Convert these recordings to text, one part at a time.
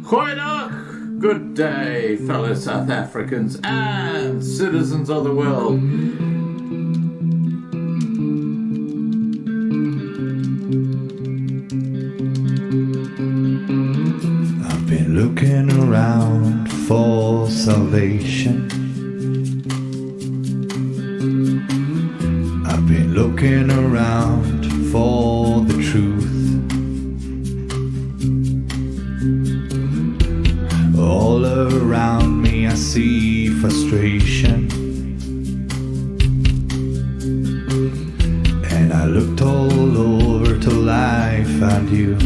Goeiedag, good day, fellow South Africans and citizens of the world. I've been looking around for salvation. I've been looking around for the truth. All around me I see frustration, and I looked all over till I found you.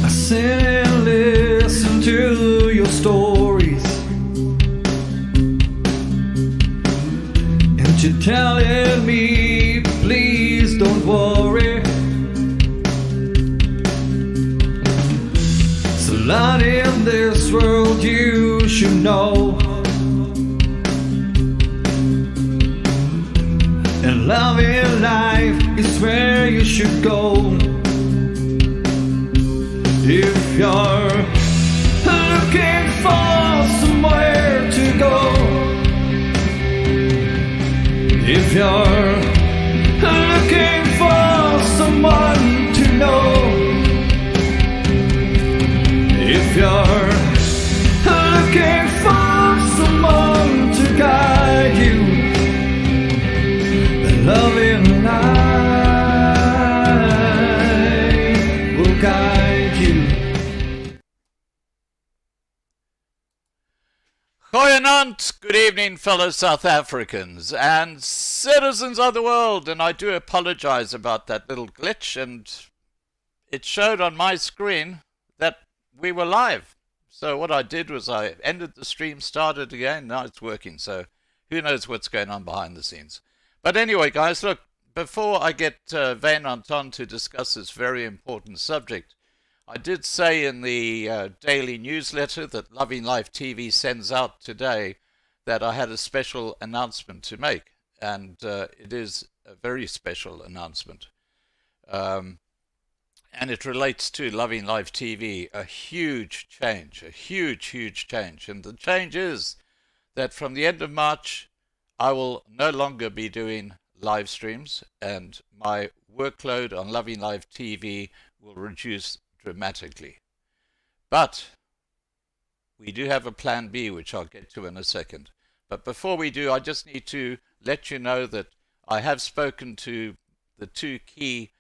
I sit and listen to your stories, and you're telling me, please don't worry. There's a lot in this world you should know, and loving life is where you should go. If you're looking for somewhere to go, if you're looking for someone to know, if you're looking for someone to guide you, then loving life will guide you. Goeienaand, good evening, fellow South Africans and citizens of the world. And I do apologize about that little glitch, and it showed on my screen that we were live. So what I did was I ended the stream, started again, now it's working. So who knows what's going on behind the scenes. But anyway, guys, look, before I get Wynand on to discuss this very important subject, I did say in the daily newsletter that Loving Life TV sends out today that I had a special announcement to make, and it is a very special announcement. And it relates to Loving Life TV, a huge change, a huge change. And the change is that from the end of March, I will no longer be doing live streams, and my workload on Loving Life TV will reduce dramatically. But we do have a plan B, which I'll get to in a second. But before we do, I just need to let you know that I have spoken to the two key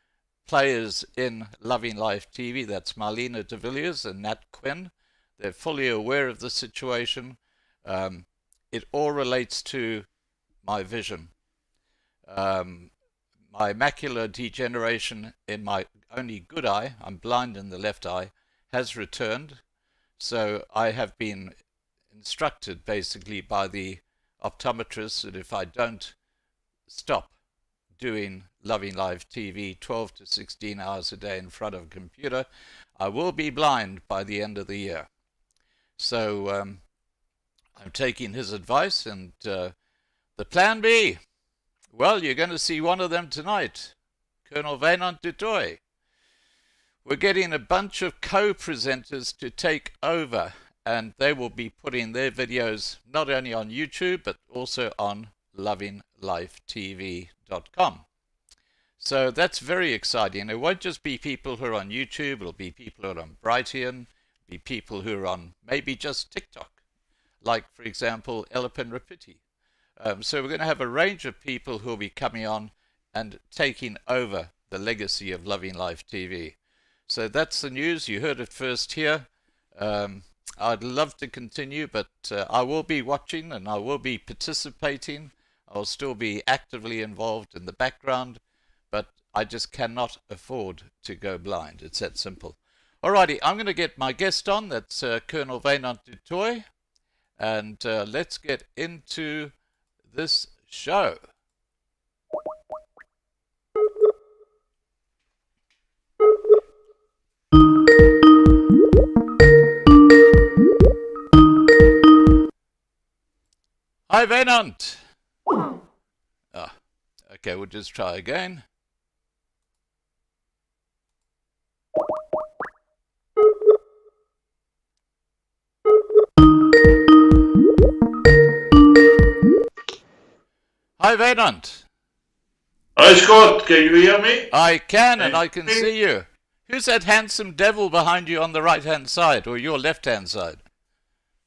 players in Loving Life TV. That's Marlena de Villiers and Nat Quinn. They're fully aware of the situation. It all relates to my vision. My macular degeneration in my only good eye, I'm blind in the left eye, has returned. So I have been instructed basically by the optometrist that if I don't stop doing Loving Life TV 12 to 16 hours a day in front of a computer, I will be blind by the end of the year. So I'm taking his advice, and the plan B, well, you're going to see one of them tonight, Col Wynand du Toit. We're getting a bunch of co-presenters to take over, and they will be putting their videos not only on YouTube but also on lovinglifetv.com. So that's very exciting. It won't just be people who are on YouTube, it'll be people who are on Brightian, be people who are on maybe just TikTok, like, for example, Elapin Rapiti. So we're going to have a range of people who will be coming on and taking over the legacy of Loving Life TV. So that's the news. You heard it first here. I'd love to continue, but I will be watching and I will be participating. I'll still be actively involved in the background, but I just cannot afford to go blind. It's that simple. Alrighty, I'm going to get my guest on. That's Col Wynand du Toit, and let's get into this show. Hi, Wynand. Okay, we'll just try again. Hi, Wynand. Hi Scott, can you hear me? I can and Can I you can hear me? see you. Who's that handsome devil behind you on the right-hand side or your left-hand side?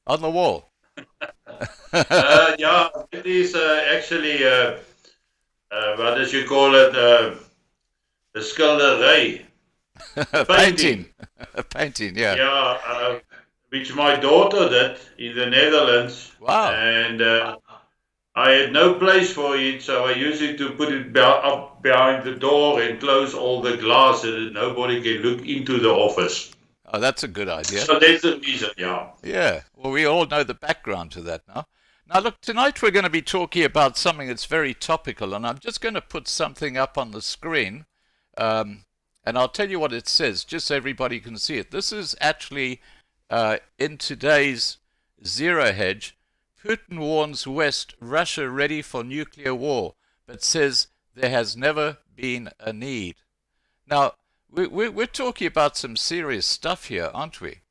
On the wall. Yeah, it is actually, what does you call it, a schilderij, a A painting. painting. A painting, yeah. Yeah, which my daughter did in the Netherlands, Wow. and I had no place for it, so I used it to put it up behind the door and close all the glass so that nobody can look into the office. Oh, that's a good idea. So that's the reason, yeah. Yeah. Well, we all know the background to that now. Now, look, tonight we're going to be talking about something that's very topical, and I'm just going to put something up on the screen, um, and I'll tell you what it says, just so everybody can see it. This is actually in today's Zero Hedge. Putin warns West, Russia ready for nuclear war, but says there has never been a need. Now, we're talking about some serious stuff here, aren't we?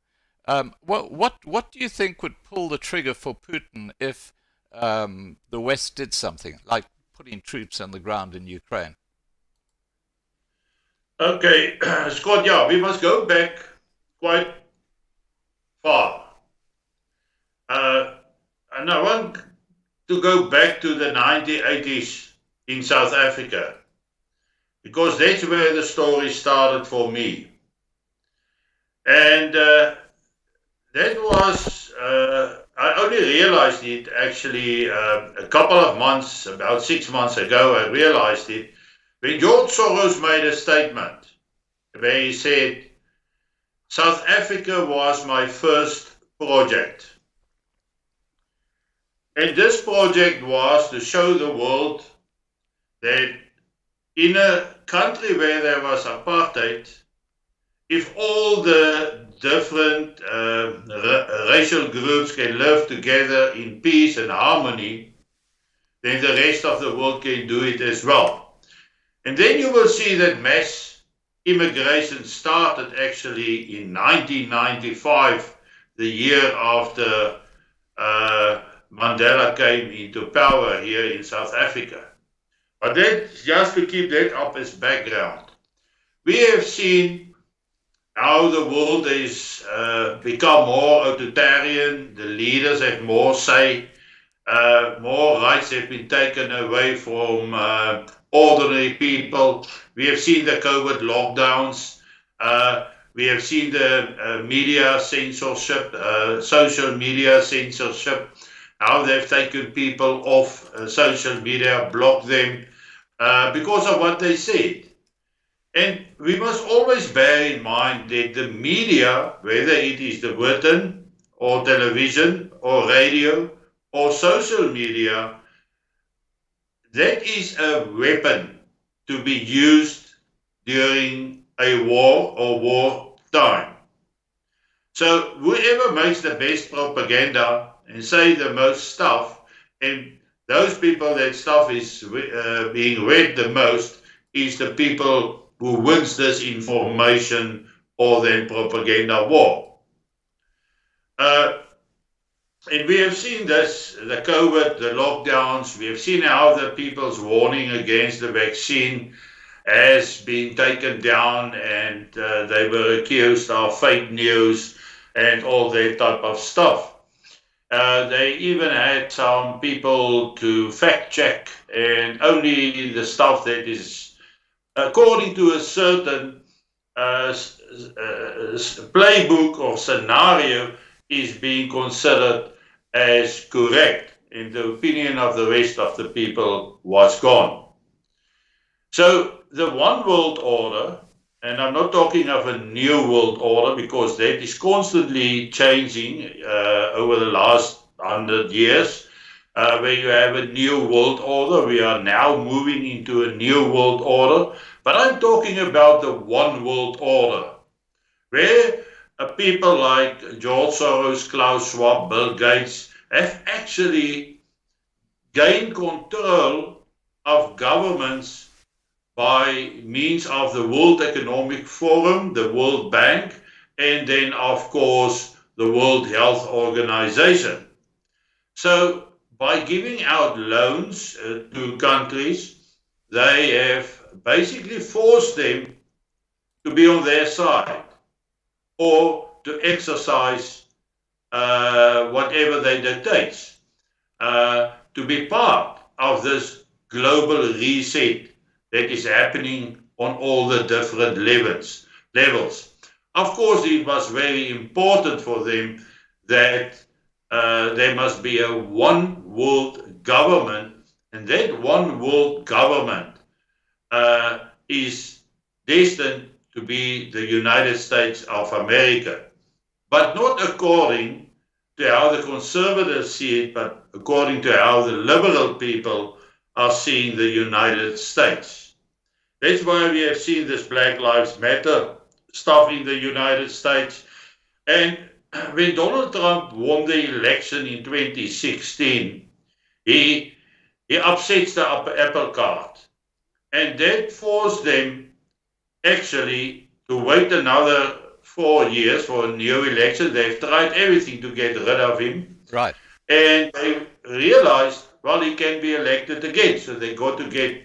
What do you think would pull the trigger for Putin if the West did something like putting troops on the ground in Ukraine? Okay, Scott, yeah, we must go back quite far. Uh, and I want to go back to the 1980s in South Africa because that's where the story started for me. And that was, I only realized it actually a couple of months, about 6 months ago, I realized it when George Soros made a statement where he said, South Africa was my first project. And this project was to show the world that in a country where there was apartheid, if all the different racial groups can live together in peace and harmony, then the rest of the world can do it as well. And then you will see that mass immigration started actually in 1995, the year after Mandela came into power here in South Africa. But then, just to keep that up as background, we have seen how the world has become more authoritarian, the leaders have more say, more rights have been taken away from ordinary people. We have seen the COVID lockdowns. We have seen the media censorship, social media censorship, how they've taken people off social media, blocked them because of what they said. And we must always bear in mind that the media, whether it is the written or television or radio or social media, that is a weapon to be used during a war or war time. So whoever makes the best propaganda and say the most stuff, and those people that stuff is being read the most, is the people who wins this information or then propaganda war. And we have seen this, the COVID, the lockdowns, we have seen how the people's warning against the vaccine has been taken down and they were accused of fake news and all that type of stuff. They even had some people to fact check, and only the stuff that is according to a certain playbook or scenario is being considered as correct, and the opinion of the rest of the people was gone. So the one world order, and I'm not talking of a new world order because that is constantly changing over the last 100 years, where you have a new world order. We are now moving into a new world order, but I'm talking about the one world order, where people like George Soros, Klaus Schwab, Bill Gates have actually gained control of governments by means of the World Economic Forum, the World Bank, and then, of course, the World Health Organization. So, by giving out loans to countries, they have basically forced them to be on their side or to exercise whatever they dictate, to be part of this global reset that is happening on all the different levels. Of course, it was very important for them that there must be a one world government, and that one world government is destined to be the United States of America, but not according to how the conservatives see it, but according to how the liberal people are seeing the United States. That's why we have seen this Black Lives Matter stuff in the United States. And when Donald Trump won the election in 2016, he upsets the apple cart. And that forced them actually to wait another 4 years for a new election. They've tried everything to get rid of him. Right. And they realized, well, he can be elected again. So they got to get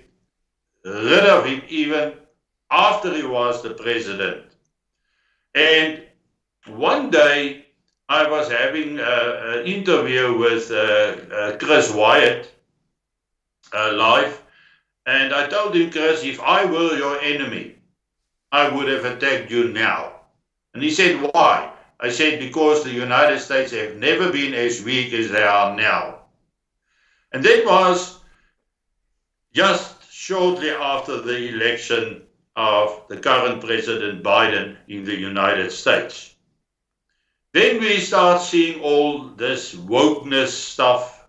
rid of him even after he was the president. And one day I was having an interview with Chris Wyatt live. And I told him, Chris, if I were your enemy, I would have attacked you now. And he said, why? I said, because the United States have never been as weak as they are now. And that was just shortly after the election of the current President Biden in the United States. Then we start seeing all this wokeness stuff.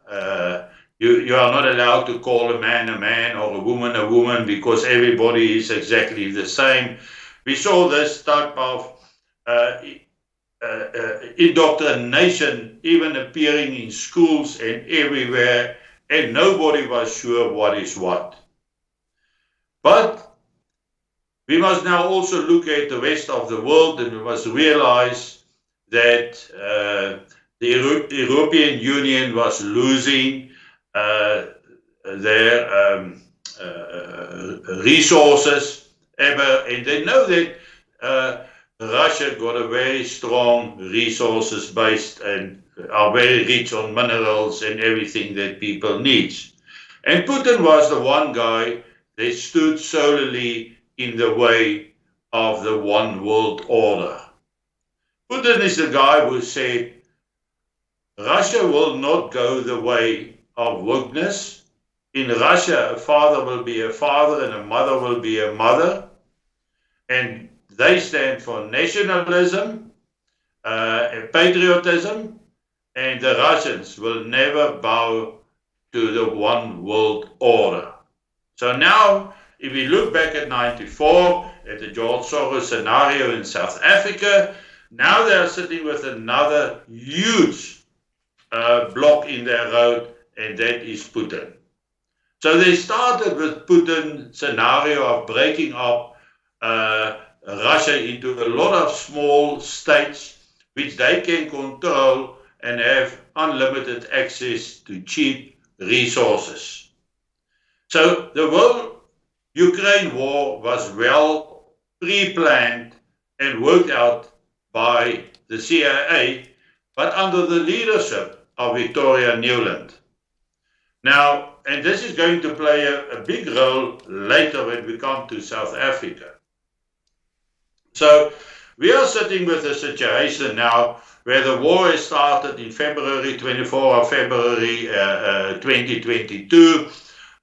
You are not allowed to call a man or a woman because everybody is exactly the same. We saw this type of indoctrination even appearing in schools and everywhere, and nobody was sure what is what. But we must now also look at the rest of the world, and we must realize that the European Union was losing their resources ever, and they know that Russia got a very strong resources based and are very rich on minerals and everything that people need. And Putin was the one guy that stood solely in the way of the one world order. Putin is the guy who said Russia will not go the way of wokeness. In Russia, a father will be a father and a mother will be a mother. And they stand for nationalism and patriotism. And the Russians will never bow to the one world order. So now, if we look back at 94, at the George Soros scenario in South Africa, now they are sitting with another huge block in their road, and that is Putin. So they started with Putin's scenario of breaking up Russia into a lot of small states which they can control and have unlimited access to cheap resources. So the whole Ukraine war was well pre-planned and worked out by the CIA, but under the leadership of Victoria Nuland. Now, and this is going to play a big role later when we come to South Africa. So we are sitting with a situation now where the war has started in February 24 of February 2022.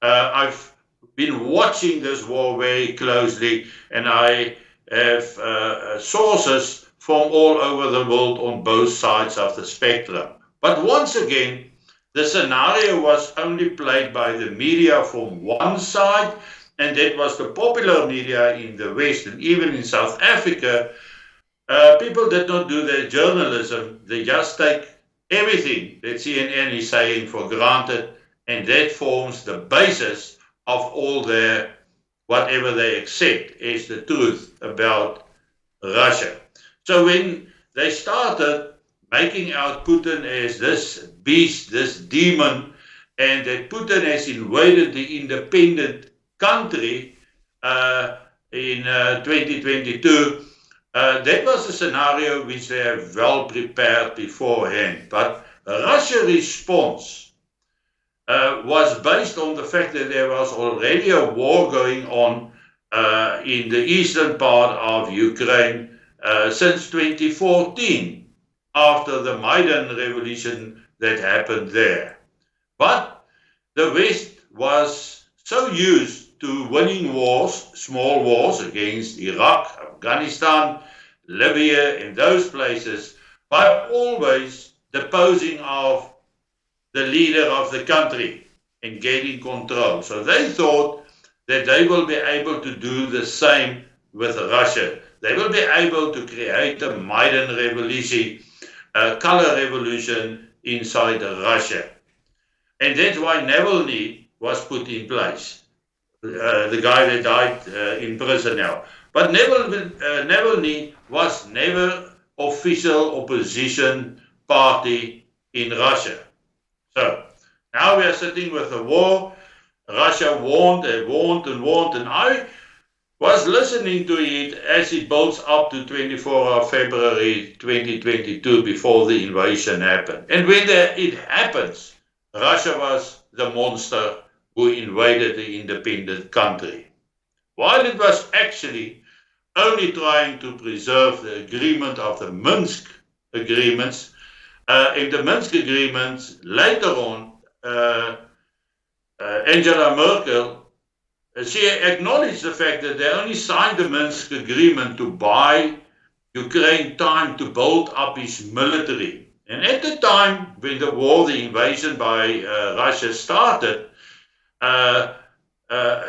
I've been watching this war very closely, and I have sources from all over the world on both sides of the spectrum. But once again, the scenario was only played by the media from one side, and that was the popular media in the West. And even in South Africa, people did not do their journalism. They just take everything that CNN is saying for granted, and that forms the basis of all their, whatever they accept as the truth about Russia. So when they started making out Putin as this beast, this demon, and that Putin has invaded the independent country in 2022, that was a scenario which they have well prepared beforehand. But Russia's response was based on the fact that there was already a war going on in the eastern part of Ukraine since 2014, after the Maidan revolution that happened there. But the West was so used to winning wars, small wars against Iraq, Afghanistan, Libya, and those places, by always deposing of the leader of the country and getting control. So they thought that they will be able to do the same with Russia. They will be able to create a Maidan revolution, a color revolution inside Russia. And that's why Navalny was put in place, the guy that died in prison now. But Navalny was never official opposition party in Russia. So now we are sitting with a war. Russia warned and warned and warned, and I was listening to it as it builds up to 24th of February 2022 before the invasion happened. And when it happens, Russia was the monster who invaded the independent country, while it was actually only trying to preserve the agreement of the Minsk agreements. In the Minsk agreements, later on, Angela Merkel, she acknowledged the fact that they only signed the Minsk agreement to buy Ukraine time to build up its military. And at the time when the war, the invasion by Russia started,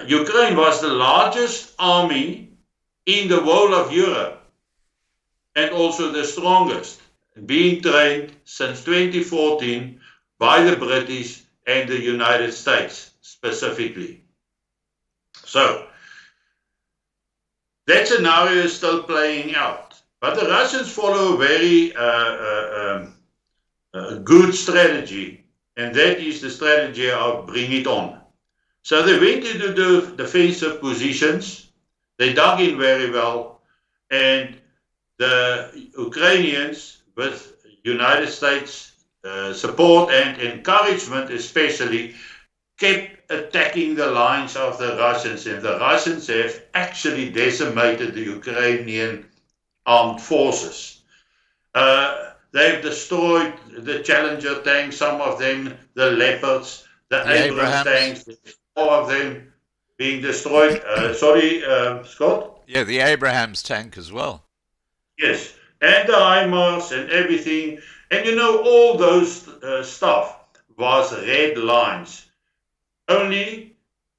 Ukraine was the largest army in the whole of Europe, and also the strongest, being trained since 2014 by the British and the United States specifically. So that scenario is still playing out. But the Russians follow a very good strategy, and that is the strategy of bring it on. So they went into the defensive positions, they dug in very well, and the Ukrainians, with United States support and encouragement especially, kept attacking the lines of the Russians, and the Russians have actually decimated the Ukrainian armed forces. They've destroyed the Challenger tanks, some of them, the Leopards, the Abrams tanks, all of them being destroyed. Sorry, Scott? Yeah, the Abrams tank as well. Yes, and the HIMARS and everything. And you know, all those stuff was red lines. Only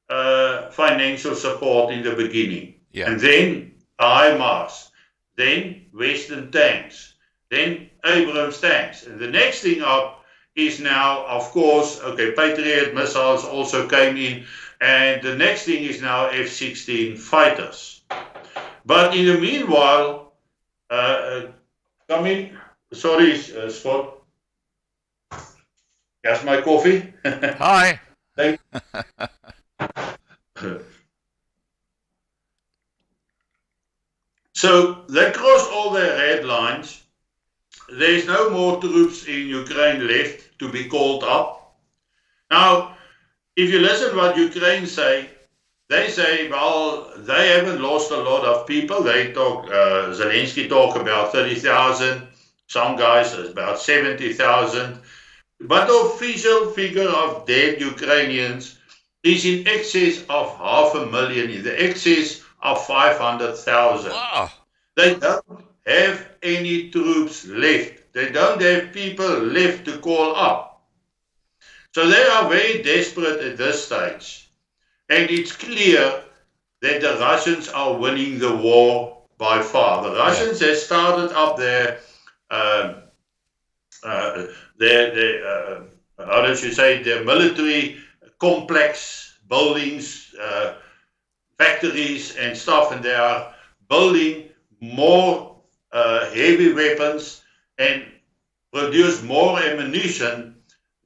financial support in the beginning. Yeah. And then HIMARS, then Western tanks, then Abrams tanks. And the next thing up is now, of course, okay, Patriot missiles also came in. And the next thing is now F-16 fighters. But in the meanwhile, come in. Sorry, Scott. Here's my coffee. Hi. Thank So they crossed all their red lines. There's no more troops in Ukraine left to be called up. Now, if you listen to what Ukraine say, they say, well, they haven't lost a lot of people. They talk, Zelensky talk about 30,000. Some guys about 70,000. But the official figure of dead Ukrainians is in excess of 500,000, in the excess of 500,000. Wow. They don't have any troops left. They don't have people left to call up. So they are very desperate at this stage. And it's clear that the Russians are winning the war by far. The Russians have started up their how does you say, their military complex buildings, factories and stuff, and they are building more heavy weapons and produce more ammunition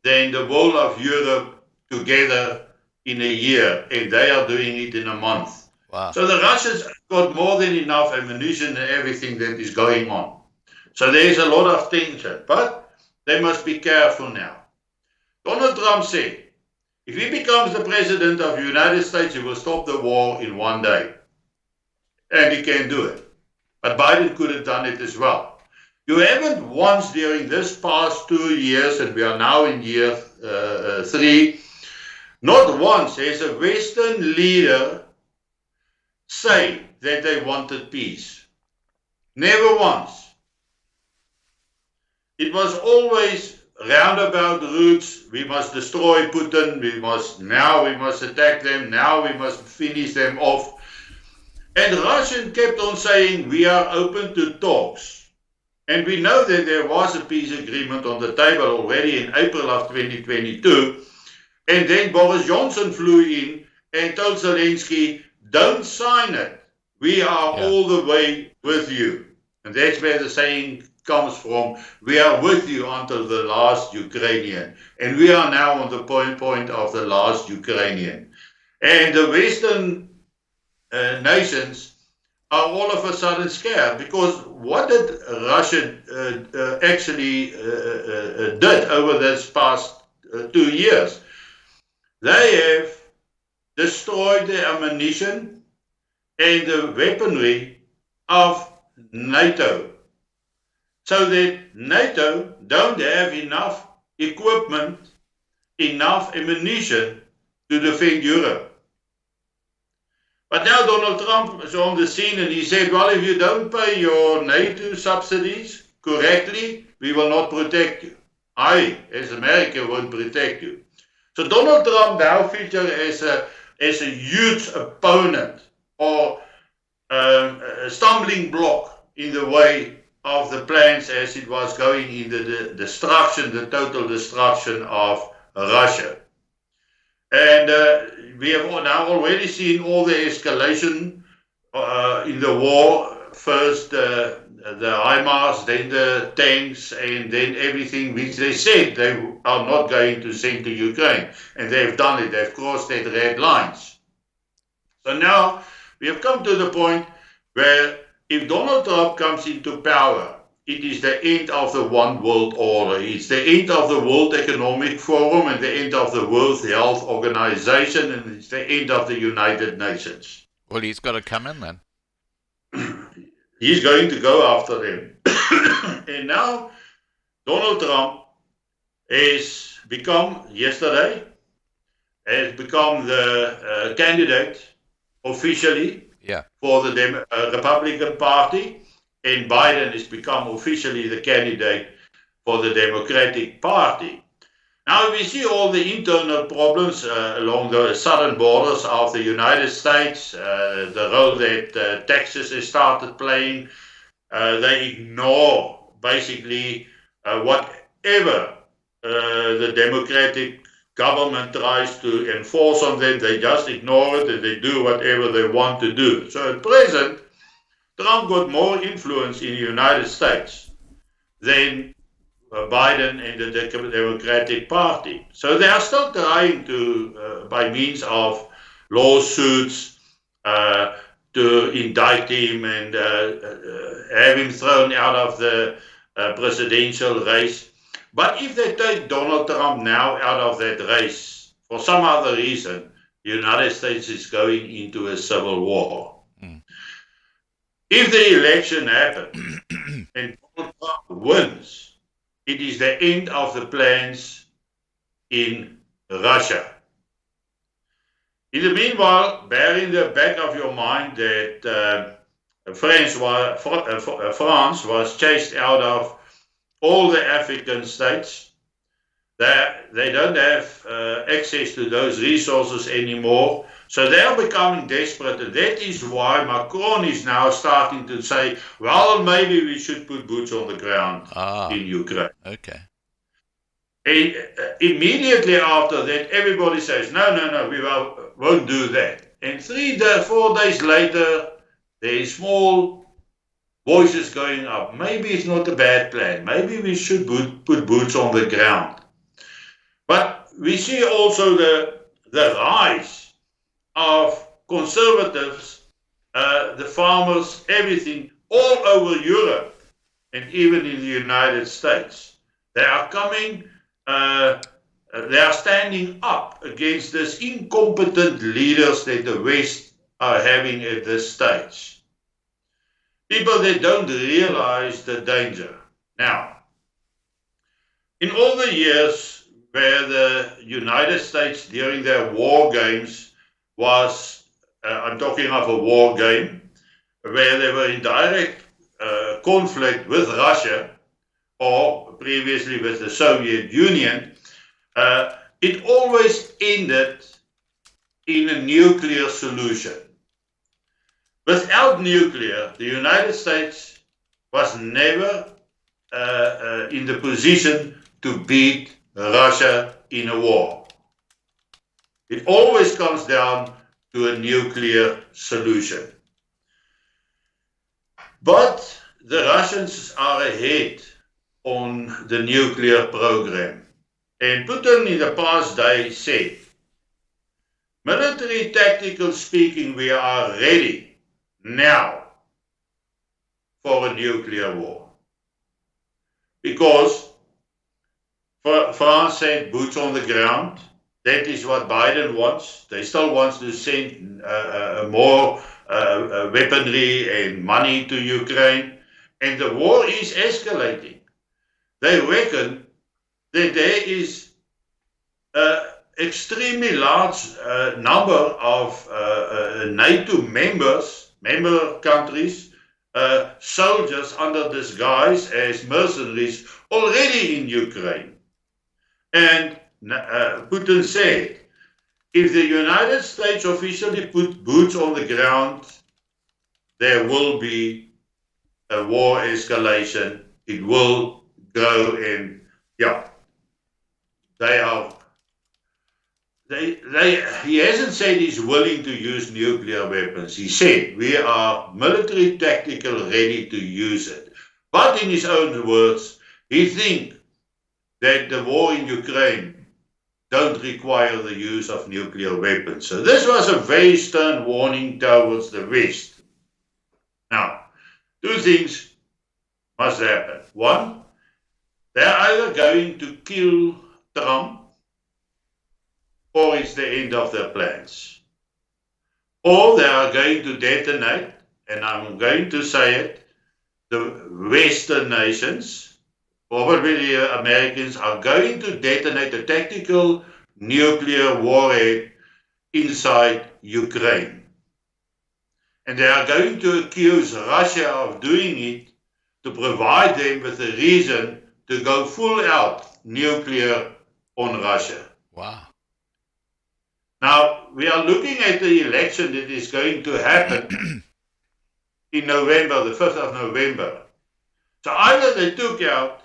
than the whole of Europe together in a year, and they are doing it in a month. Wow. So the Russians got more than enough ammunition and everything that is going on. So there's a lot of tension, but they must be careful now. Donald Trump said, if he becomes the president of the United States, he will stop the war in one day. And he can do it. But Biden could have done it as well. You haven't once during this past 2 years, and we are now in year 3, not once has a Western leader say that they wanted peace. Never once. It was always roundabout routes. We must destroy Putin. We must attack them. Now we must finish them off. And Russia kept on saying, we are open to talks. And we know that there was a peace agreement on the table already in April of 2022. And then Boris Johnson flew in and told Zelensky, don't sign it. We are all the way with you. And that's where the saying comes from. We are with you until the last Ukrainian. And we are now on the point of the last Ukrainian. And the Western nations are all of a sudden scared, because what did Russia actually did over this past 2 years? They have destroyed the ammunition and the weaponry of NATO, so that NATO don't have enough equipment, enough ammunition to defend Europe. But now Donald Trump is on the scene and he said, well, if you don't pay your NATO subsidies correctly, we will not protect you. I, as America, won't protect you. So Donald Trump now features as a huge opponent, or a stumbling block in the way of the plans as it was going in the destruction, the total destruction of Russia. And we have now already seen all the escalation in the war. First the HIMARS, then the tanks, and then everything which they said they are not going to send to Ukraine. And they've done it. They've crossed that red lines. So now we have come to the point where if Donald Trump comes into power, it is the end of the one world order. It's the end of the World Economic Forum and the end of the World Health Organization, and it's the end of the United Nations. Well, he's got to come in then. He's going to go after them. And now Donald Trump has become the candidate officially for the Republican Party. And Biden has become officially the candidate for the Democratic Party. Now we see all the internal problems along the southern borders of the United States, the role that Texas has started playing. They ignore basically whatever the Democratic government tries to enforce on them. They just ignore it and they do whatever they want to do. So at present, Trump got more influence in the United States than Biden and the Democratic Party. So they are still trying to, by means of lawsuits, to indict him and have him thrown out of the presidential race. But if they take Donald Trump now out of that race, for some other reason, the United States is going into a civil war. If the election happens and Donald Trump wins, it is the end of the plans in Russia. In the meanwhile, bear in the back of your mind that France was chased out of all the African states. They don't have access to those resources anymore. So they are becoming desperate, and that is why Macron is now starting to say, well, maybe we should put boots on the ground in Ukraine. Okay. And immediately after that, everybody says, no, we won't do that. And 4 days later, there is small voices going up. Maybe it's not a bad plan. Maybe we should put boots on the ground. But we see also the rise of conservatives, the farmers, everything, all over Europe and even in the United States. They are coming, they are standing up against this incompetent leaders that the West are having at this stage. People that don't realize the danger. Now, in all the years where the United States during their war games was, I'm talking of a war game, where they were in direct conflict with Russia or previously with the Soviet Union, it always ended in a nuclear solution. Without nuclear, the United States was never in the position to beat Russia in a war. It always comes down to a nuclear solution. But the Russians are ahead on the nuclear program. And Putin in the past day said, military tactical speaking, we are ready now for a nuclear war. Because France said boots on the ground. That is what Biden wants. They still want to send more weaponry and money to Ukraine. And the war is escalating. They reckon that there is an extremely large number of NATO member countries, soldiers under disguise as mercenaries already in Ukraine. And Putin said, if the United States officially put boots on the ground, there will be a war escalation. It will go and, yeah, he hasn't said he's willing to use nuclear weapons. He said we are military tactical ready to use it. But in his own words, he thinks that the war in Ukraine don't require the use of nuclear weapons. So this was a very stern warning towards the West. Now, two things must happen. One, they're either going to kill Trump or it's the end of their plans. Or they are going to detonate, and I'm going to say it, the Western nations, probably the Americans, are going to detonate a tactical nuclear warhead inside Ukraine. And they are going to accuse Russia of doing it to provide them with a reason to go full out nuclear on Russia. Wow. Now, we are looking at the election that is going to happen in November, the 5th of November. So either they took out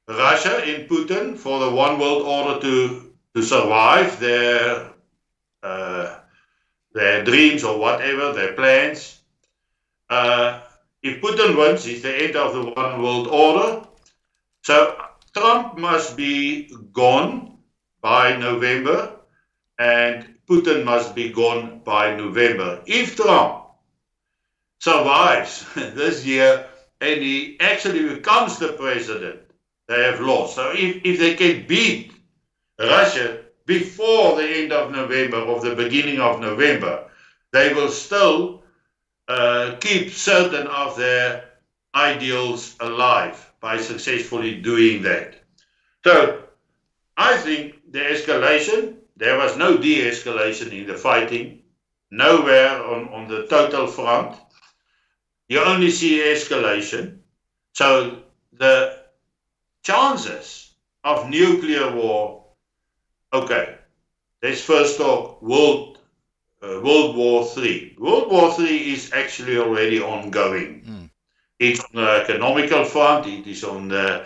Russia and Putin for the one world order to survive their dreams or whatever, their plans. If Putin wins, it's the end of the one world order. So Trump must be gone by November and Putin must be gone by November. If Trump survives this year and he actually becomes the president, they have lost. So if they can beat Russia before the end of November or the beginning of November, they will still keep certain of their ideals alive by successfully doing that. So I think the escalation, there was no de-escalation in the fighting, nowhere on the total front. You only see escalation. So the chances of nuclear war, okay, let's first talk World War III. World War III is actually already ongoing. It's on the economical front, it is on the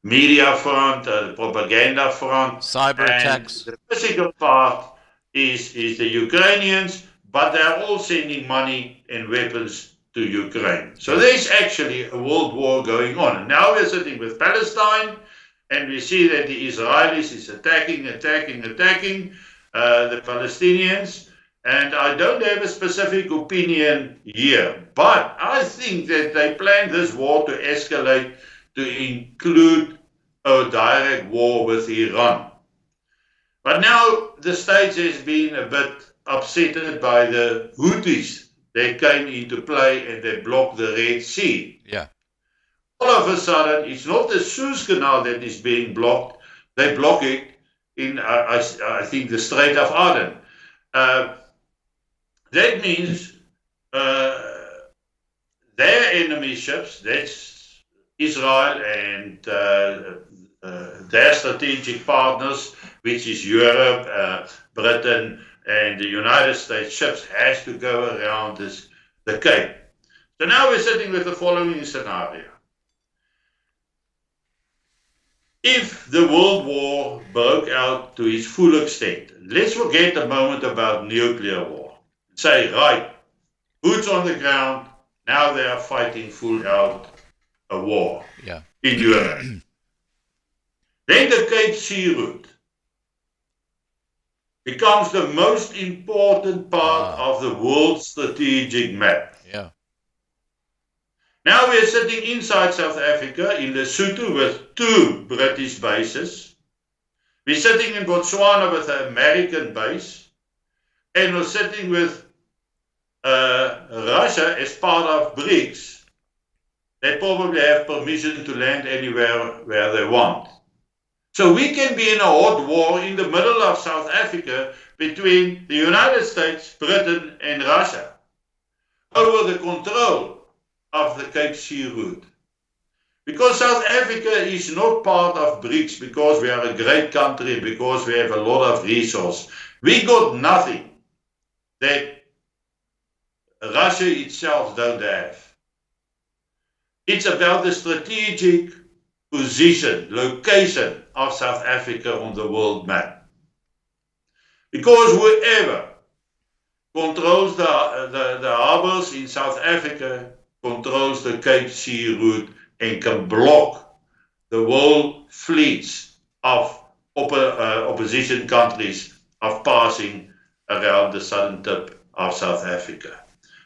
media front, the propaganda front. Cyber attacks. The physical part is the Ukrainians, but they're all sending money and weapons to Ukraine. So there's actually a world war going on. And now we're sitting with Palestine, and we see that the Israelis is attacking the Palestinians. And I don't have a specific opinion here, but I think that they plan this war to escalate to include a direct war with Iran. But now the States has been a bit upset by the Houthis that came into play and they blocked the Red Sea. Yeah. All of a sudden, it's not the Suez Canal that is being blocked. They block it in, I think, the Strait of Aden. That means their enemy ships, that's Israel and their strategic partners, which is Europe, Britain, and the United States ships, has to go around the Cape. So now we're sitting with the following scenario. If the World War broke out to its full extent, let's forget a moment about nuclear war. Say, right, boots on the ground, now they are fighting full out a war in Europe. Then the Cape Sea route becomes the most important part of the world's strategic map. Yeah. Now we're sitting inside South Africa in Lesotho with 2 British bases. We're sitting in Botswana with an American base. And we're sitting with Russia as part of BRICS. They probably have permission to land anywhere where they want. So we can be in a hot war in the middle of South Africa between the United States, Britain, and Russia over the control of the Cape Sea route. Because South Africa is not part of BRICS because we are a great country, because we have a lot of resources. We got nothing that Russia itself don't have. It's about the strategic position, location of South Africa on the world map. Because whoever controls the harbors in South Africa controls the Cape Sea route and can block the world fleets of opposition countries of passing around the southern tip of South Africa.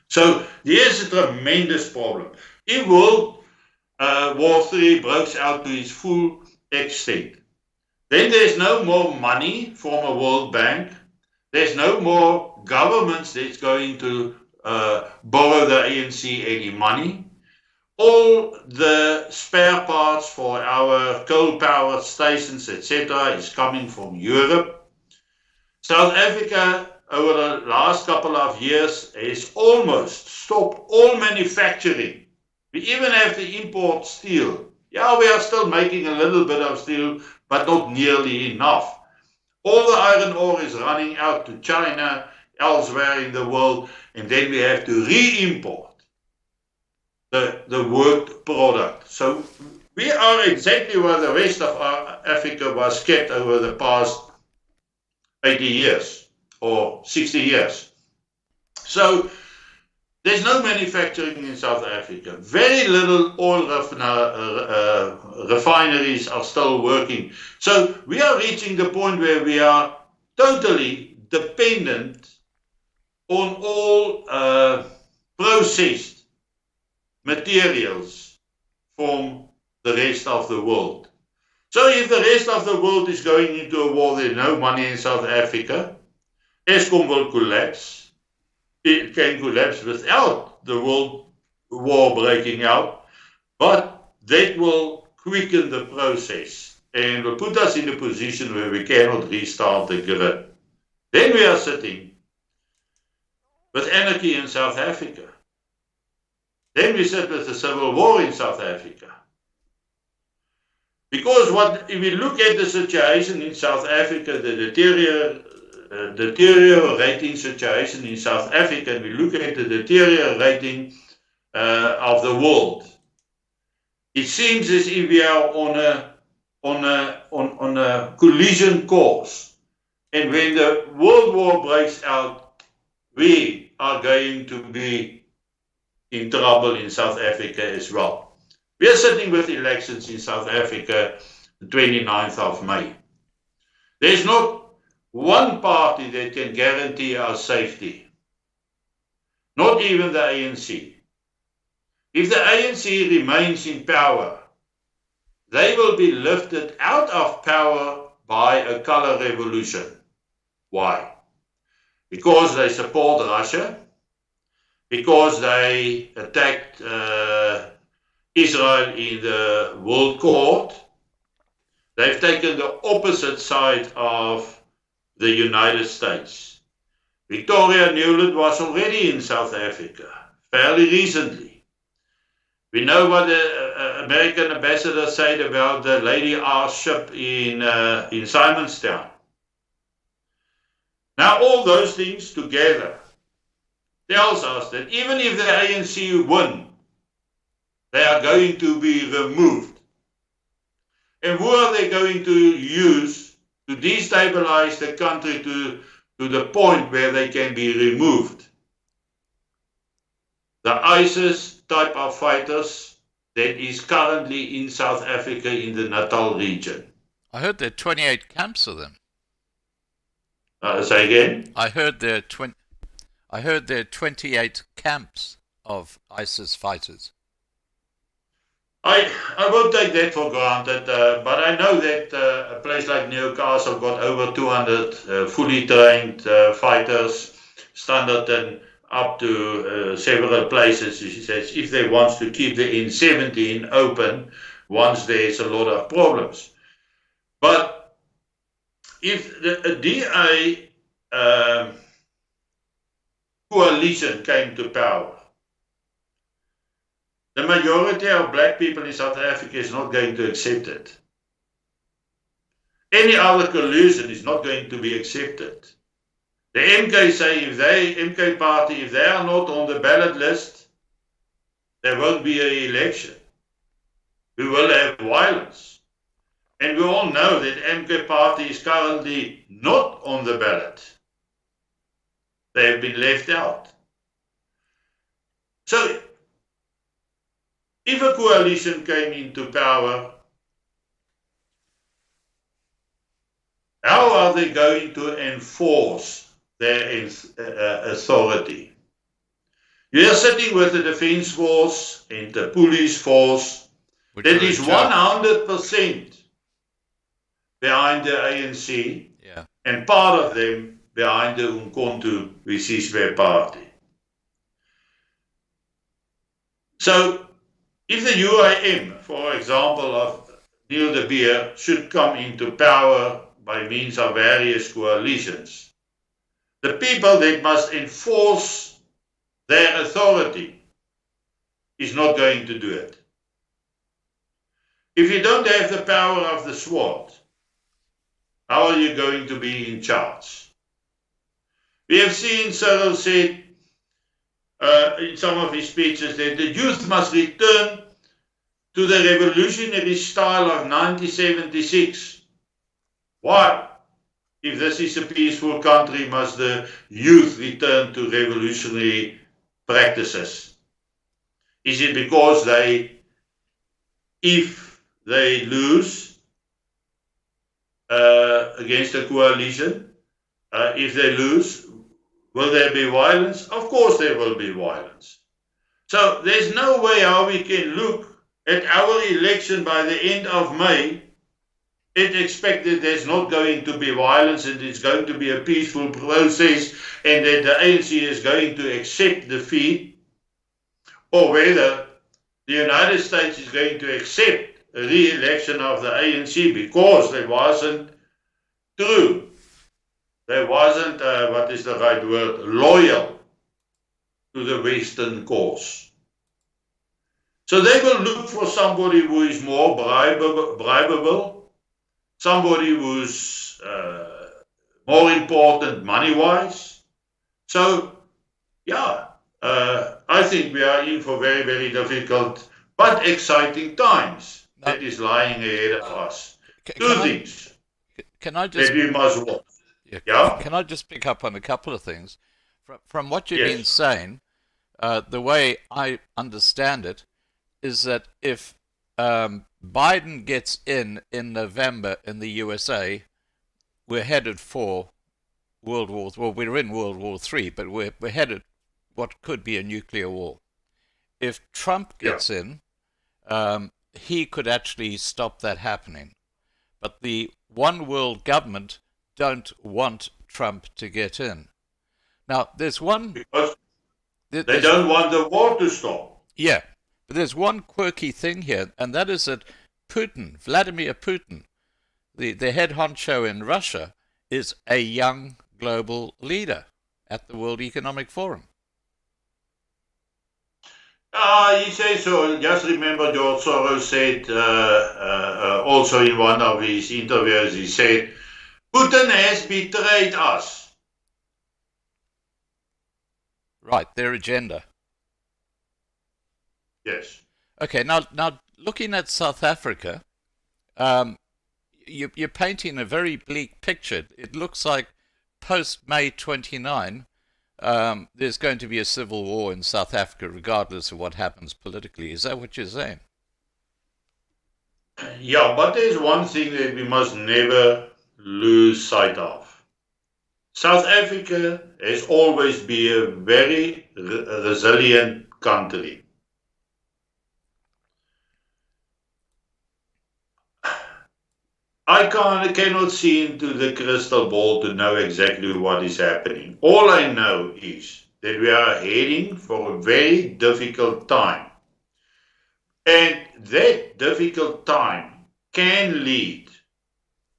So here's a tremendous problem. If World War III breaks out to its full extent, then there's no more money from a World Bank. There's no more governments that's going to borrow the ANC any money. All the spare parts for our coal-powered stations, etc., is coming from Europe. South Africa, over the last couple of years, has almost stopped all manufacturing. We even have to import steel. Yeah, we are still making a little bit of steel, but not nearly enough. All the iron ore is running out to China, elsewhere in the world, and then we have to re-import the worked product. So we are exactly where the rest of Africa was kept over the past 80 years or 60 years. So there's no manufacturing in South Africa. Very little oil refineries are still working. So we are reaching the point where we are totally dependent on all processed materials from the rest of the world. So if the rest of the world is going into a war, there's no money in South Africa, Eskom will collapse. It can collapse without the world war breaking out, but that will quicken the process and will put us in a position where we cannot restart the grid. Then we are sitting with anarchy in South Africa. Then we sit with the civil war in South Africa. Because if we look at the situation in South Africa, the deteriorating situation in South Africa, and we look at the deteriorating of the world, it seems as if we are on a collision course. And when the World War breaks out, we are going to be in trouble in South Africa as well. We are sitting with elections in South Africa the 29th of May. There's not one party that can guarantee our safety, not even the ANC. If the ANC remains in power, they will be lifted out of power by a color revolution. Why? Because they support Russia, because they attacked Israel in the World Court. They've taken the opposite side of the United States. Victoria Nuland was already in South Africa, fairly recently. We know what the American ambassador said about the Lady R ship in Simonstown. Now, all those things together tells us that even if the ANC win, they are going to be removed. And who are they going to use to destabilize the country to the point where they can be removed? The ISIS type of fighters that is currently in South Africa in the Natal region. I heard there are 28 camps of them. Say again? I heard there are 28 camps of ISIS fighters. I won't take that for granted, but I know that a place like Newcastle got over 200 fully trained fighters, Standard up to several places. She says if they want to keep the N17 open once there's a lot of problems. But if a DA coalition came to power, the majority of black people in South Africa is not going to accept it. Any other coalition is not going to be accepted. The MK say MK party, if they are not on the ballot list, there won't be an election. We will have violence. And we all know that MK party is currently not on the ballot. They have been left out. So, if a coalition came into power, how are they going to enforce their authority? You are sitting with the defense force and the police force that is 100% behind the ANC, and part of them behind the Umkhonto we Sizwe party. So, if the UIM, for example, of Neil de Beer should come into power by means of various coalitions, the people that must enforce their authority is not going to do it. If you don't have the power of the SWAT, how are you going to be in charge? We have seen Cyril said in some of his speeches that the youth must return to the revolutionary style of 1976. Why? If this is a peaceful country, must the youth return to revolutionary practices? Is it because if they lose against a coalition, if they lose, will there be violence? Of course there will be violence. So there's no way how we can look at our election by the end of May and expect that there's not going to be violence and it's going to be a peaceful process and that the ANC is going to accept defeat, or whether the United States is going to accept a re-election of the ANC because they wasn't true. They wasn't, what is the right word, loyal to the Western cause. So they will look for somebody who is more bribable, somebody who's more important money-wise. So, yeah, I think we are in for very, very difficult but exciting times that is lying ahead of us. Two things that we must watch. Yeah? Can I just pick up on a couple of things? From what you've been saying, the way I understand it is that if Biden gets in November in the USA, we're headed for World War. Well, we're in World War III, but we're headed what could be a nuclear war. If Trump Yeah. gets in, he could actually stop that happening. But the one world government don't want Trump to get in. Now, there's one. Because they There's, don't want the war to stop. yeah, but there's one quirky thing here, and that is that Putin, Vladimir Putin, the head honcho in Russia, is a young global leader at the World Economic Forum. He says so. Just remember, George Soros said also in one of his interviews, he said, Putin has betrayed us. Right, their agenda. Yes. Okay, now looking at South Africa, you're painting a very bleak picture. It looks like post-May 29, there's going to be a civil war in South Africa regardless of what happens politically. Is that what you're saying? Yeah, but there's one thing that we must never lose sight of. South Africa has always been a very resilient country. I cannot see into the crystal ball to know exactly what is happening. All I know is that we are heading for a very difficult time. And that difficult time can lead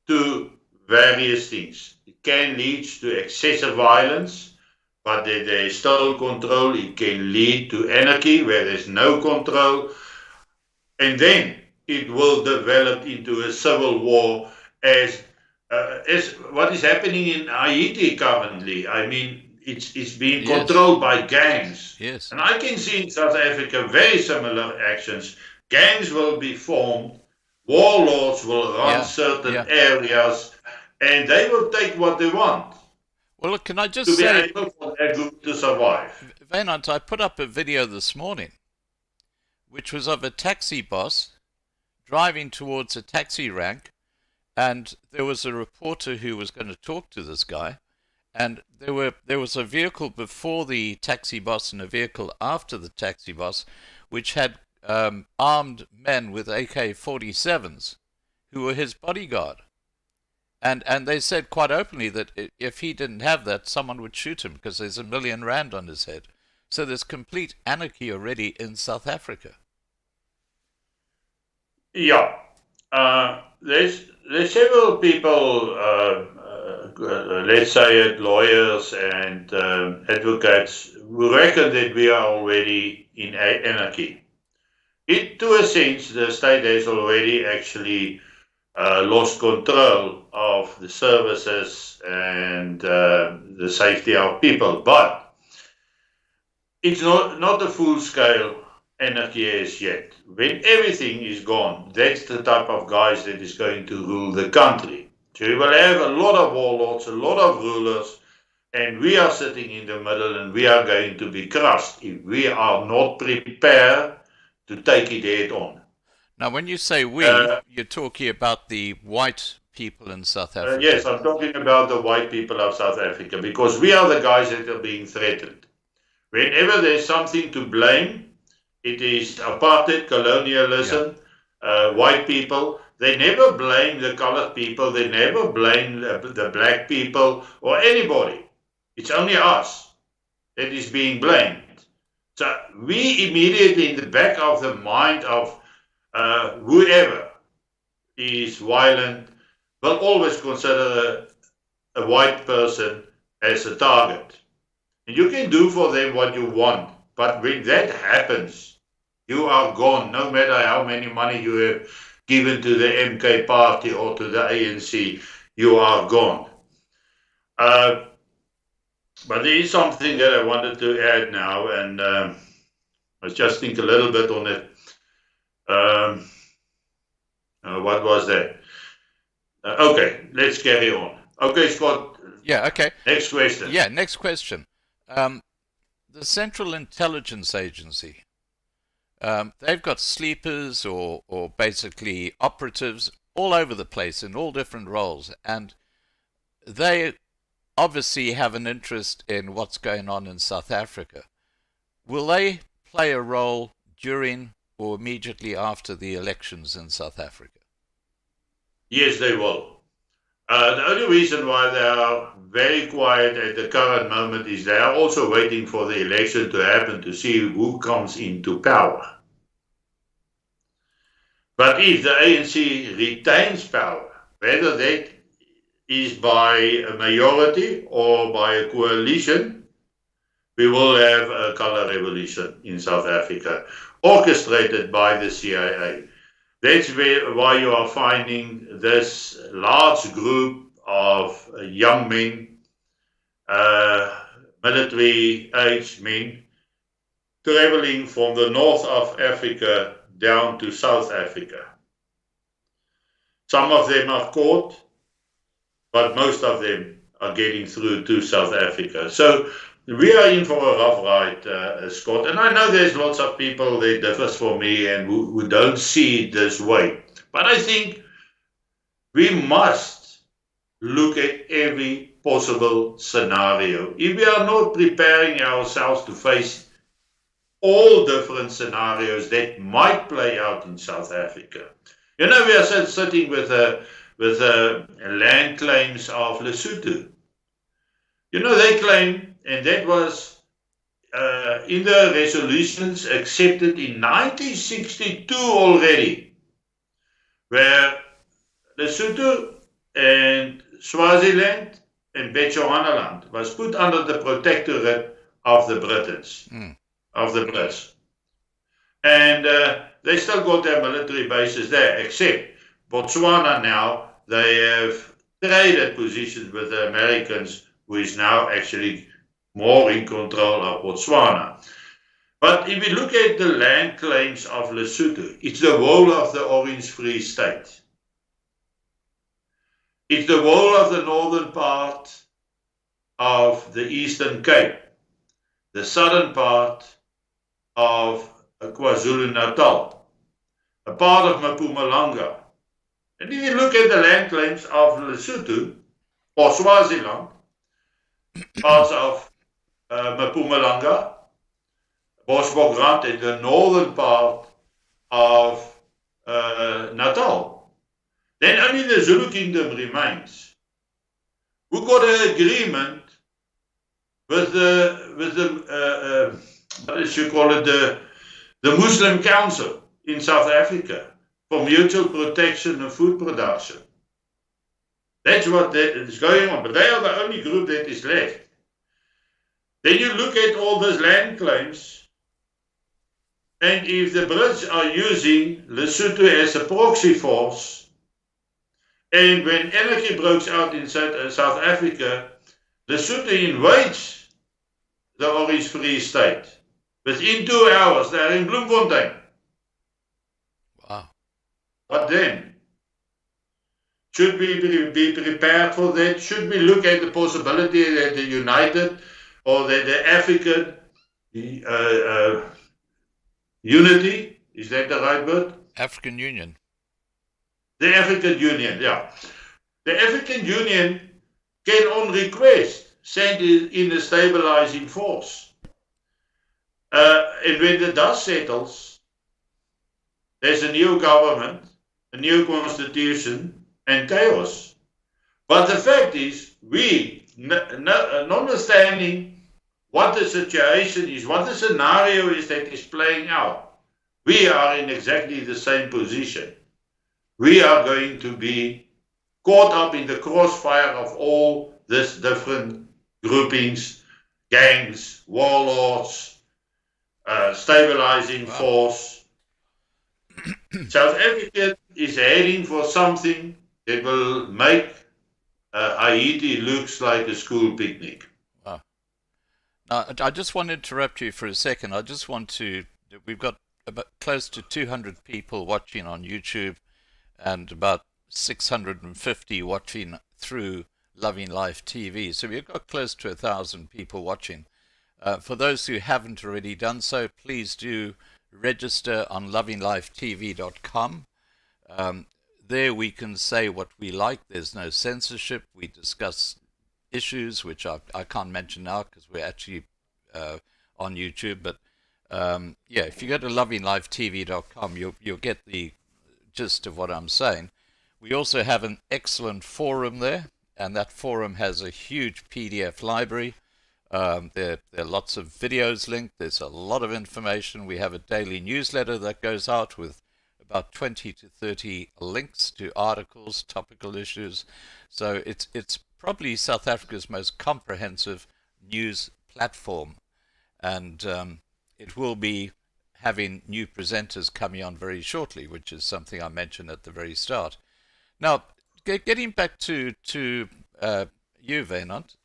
to various things. It can lead to excessive violence, but there is still control. It can lead to anarchy where there's no control. And then it will develop into a civil war as what is happening in Haiti currently. I mean, it's being controlled by gangs. Yes. And I can see in South Africa very similar actions. Gangs will be formed, warlords will run certain areas, and they will take what they want. Well, look, can I just to say, be able for their group to survive. Wynand, I put up a video this morning, which was of a taxi boss driving towards a taxi rank, and there was a reporter who was going to talk to this guy, and there was a vehicle before the taxi boss and a vehicle after the taxi boss, which had armed men with AK-47s who were his bodyguard. And they said quite openly that if he didn't have that, someone would shoot him because there's R1 million on his head. So there's complete anarchy already in South Africa. Yeah. There's several people, let's say it, lawyers and advocates, who reckon that we are already in anarchy. To a sense, the state has already actually lost control of the services and the safety of people. But it's not a full-scale anarchy as yet. When everything is gone, that's the type of guys that is going to rule the country. So you will have a lot of warlords, a lot of rulers, and we are sitting in the middle and we are going to be crushed if we are not prepared to take it head on. Now, when you say we, you're talking about the white people in South Africa. Yes, I'm talking about the white people of South Africa, because we are the guys that are being threatened. Whenever there's something to blame, it is apartheid, colonialism, white people. They never blame the colored people. They never blame the black people or anybody. It's only us that is being blamed. So we immediately, in the back of the mind of whoever is violent, will always consider a white person as a target. And you can do for them what you want, but when that happens, you are gone, no matter how many money you have given to the MK party or to the ANC, you are gone. But there is something that I wanted to add now, and let's just think a little bit on it. What was that? Okay, let's carry on. Okay, Scott. Yeah, okay. Next question. Yeah, next question. The Central Intelligence Agency, They've got sleepers or basically operatives all over the place in all different roles, and they obviously have an interest in what's going on in South Africa. Will they play a role during or immediately after the elections in South Africa? Yes, they will. The only reason why they are very quiet at the current moment is they are also waiting for the election to happen to see who comes into power. But if the ANC retains power, whether that is by a majority or by a coalition, we will have a color revolution in South Africa, orchestrated by the CIA. That's why you are finding this large group of young men, military-aged men, traveling from the north of Africa down to South Africa. Some of them are caught, but most of them are getting through to South Africa. So we are in for a rough ride, Scott. And I know there's lots of people that differs from me and who don't see it this way. But I think we must look at every possible scenario. If we are not preparing ourselves to face all different scenarios that might play out in South Africa. You know, we are sitting with land claims of Lesotho. You know, they claim, and that was in the resolutions accepted in 1962 already, where Lesotho and Swaziland and Bechuanaland was put under the protectorate of the Britons, of the Brits. And they still got their military bases there, except Botswana now, they have traded positions with the Americans, who is now actually more in control of Botswana. But if you look at the land claims of Lesotho, it's the whole of the Orange Free State. It's the whole of the northern part of the Eastern Cape, the southern part of KwaZulu-Natal, a part of Mpumalanga. And if you look at the land claims of Lesotho or Swaziland, parts of Mpumalanga, Bosbokrand, and the northern part of Natal, then only the Zulu kingdom remains. We got an agreement with the what is you call it, the Muslim Council in South Africa for mutual protection of food production. That's what is going on, but they are the only group that is left. Then you look at all those land claims, and if the Brits are using Lesotho as a proxy force, and when anarchy breaks out in South Africa, Lesotho invades the Orange Free State. Within 2 hours, they are in Bloemfontein. Wow. What then? Should we be prepared for that? Should we look at the possibility that the United or that the African unity, is that the right word? African Union. The African Union, yeah. The African Union can on request send in a stabilizing force. And when the dust settles, there's a new government, a new constitution, and chaos. But the fact is, we, not understanding what the situation is, what the scenario is that is playing out, we are in exactly the same position. We are going to be caught up in the crossfire of all these different groupings, gangs, warlords, stabilizing force. South Africa is heading for something that will make Haiti looks like a school picnic. Wow. Now, I just want to interrupt you for a second. We've got about close to 200 people watching on YouTube and about 650 watching through Loving Life TV. So we've got close to 1,000 people watching. For those who haven't already done so, please do register on lovinglifetv.com. There we can say what we like. There's no censorship. We discuss issues which I can't mention now because we're actually on YouTube. But yeah, if you go to lovinglifetv.com, you'll get the gist of what I'm saying. We also have an excellent forum there, and that forum has a huge PDF library. There are lots of videos linked. There's a lot of information. We have a daily newsletter that goes out with about 20 to 30 links to articles, topical issues. So it's probably South Africa's most comprehensive news platform, and it will be having new presenters coming on very shortly, which is something I mentioned at the very start. Now, getting back to you, Wynand,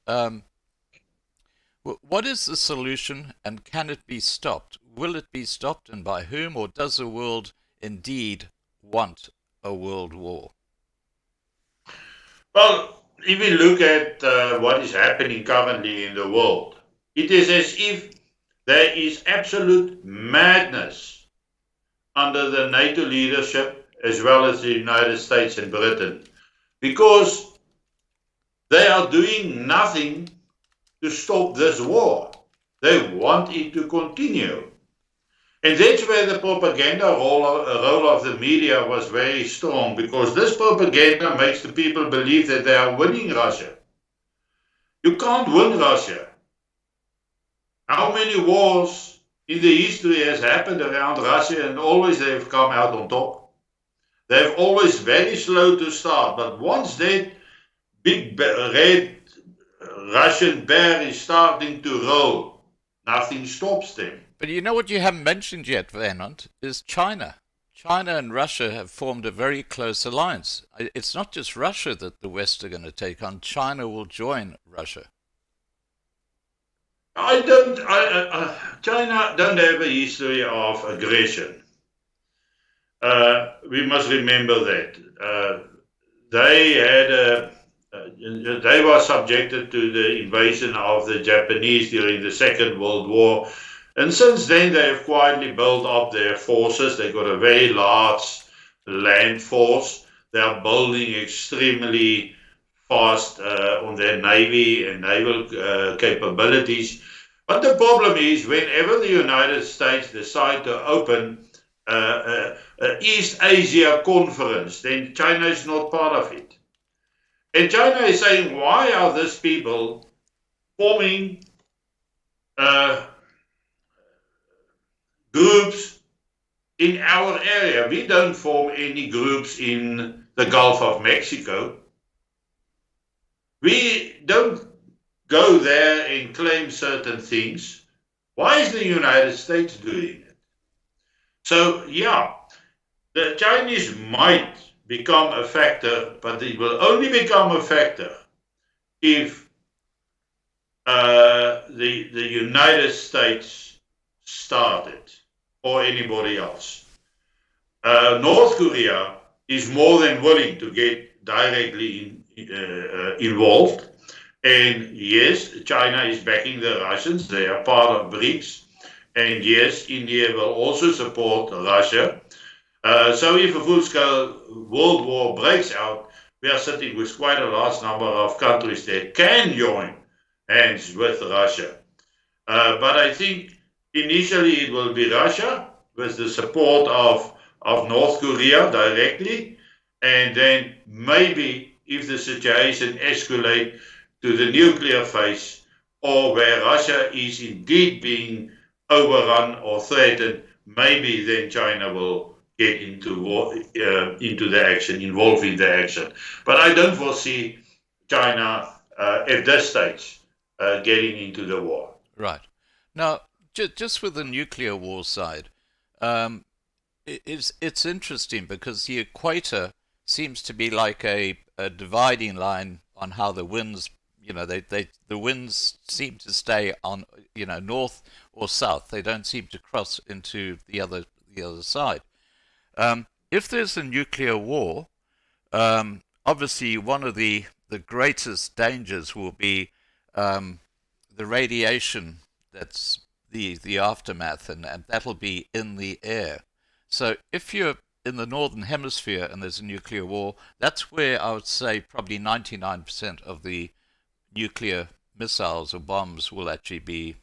what is the solution, and can it be stopped? Will it be stopped, and by whom, or does the world indeed want a world war? Well, if we look at what is happening currently in the world, it is as if there is absolute madness under the NATO leadership as well as the United States and Britain, because they are doing nothing to stop this war. They want it to continue. And that's where the propaganda role of the media was very strong, because this propaganda makes the people believe that they are winning Russia. You can't win Russia. How many wars in the history has happened around Russia, and always they've come out on top? They've always very slow to start, but once that big red Russian bear is starting to roll, nothing stops them. But you know what you haven't mentioned yet, Wynand, is China. China and Russia have formed a very close alliance. It's not just Russia that the West are going to take on. China will join Russia. China don't have a history of aggression. We must remember that. They were subjected to the invasion of the Japanese during the Second World War. And since then, they have quietly built up their forces. They've got a very large land force. They are building extremely fast on their navy and naval capabilities. But the problem is, whenever the United States decide to open an East Asia conference, then China is not part of it. And China is saying, why are these people forming groups in our area? We don't form any groups in the Gulf of Mexico. We don't go there and claim certain things. Why is the United States doing it? So, yeah, the Chinese might become a factor, but it will only become a factor if the United States start it, or anybody else. North Korea is more than willing to get directly involved. And yes, China is backing the Russians. They are part of BRICS. And yes, India will also support Russia. So if a full-scale world war breaks out, we are sitting with quite a large number of countries that can join hands with Russia. But I think initially it will be Russia with the support of North Korea directly. And then maybe if the situation escalates to the nuclear phase, or where Russia is indeed being overrun or threatened, maybe then China will get into the action, involved in the action. But I don't foresee China at this stage getting into the war. Right. Now, just with the nuclear war side, it's interesting because the equator seems to be like a dividing line on how the winds, the winds seem to stay on, north or south. They don't seem to cross into the other side. If there's a nuclear war, obviously one of the greatest dangers will be the radiation that's the aftermath, and that'll be in the air. So if you're in the northern hemisphere and there's a nuclear war, that's where I would say probably 99% of the nuclear missiles or bombs will actually be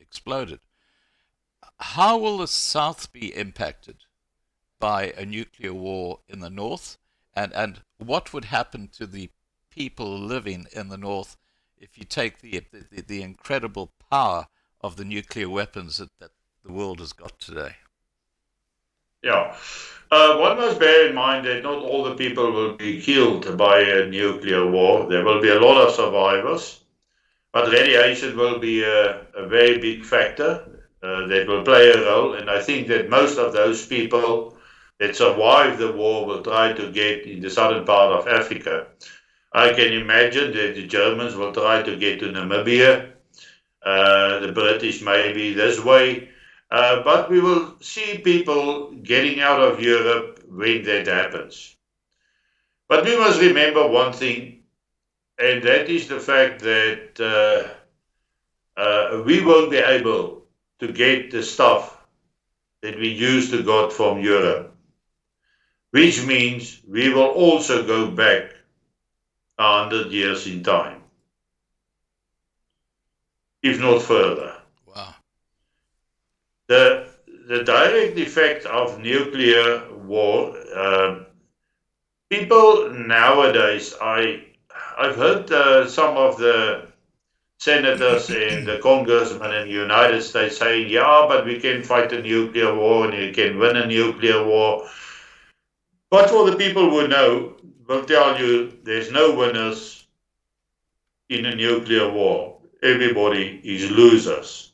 exploded. How will the South be impacted by a nuclear war in the North? And what would happen to the people living in the North if you take the incredible power of the nuclear weapons that the world has got today? Yeah. One must bear in mind that not all the people will be killed by a nuclear war. There will be a lot of survivors, but radiation will be a very big factor that will play a role. And I think that most of those people that survive the war will try to get in the southern part of Africa. I can imagine that the Germans will try to get to Namibia, the British maybe this way. But we will see people getting out of Europe when that happens. But we must remember one thing, and that is the fact that we won't be able to get the stuff that we used to got from Europe, which means we will also go back 100 years in time, if not further. Wow. The direct effect of nuclear war, people nowadays, I've heard some of the senators and the congressmen in the United States saying, yeah, but we can fight a nuclear war and we can win a nuclear war. But for the people who know, will tell you there's no winners in a nuclear war. Everybody is losers.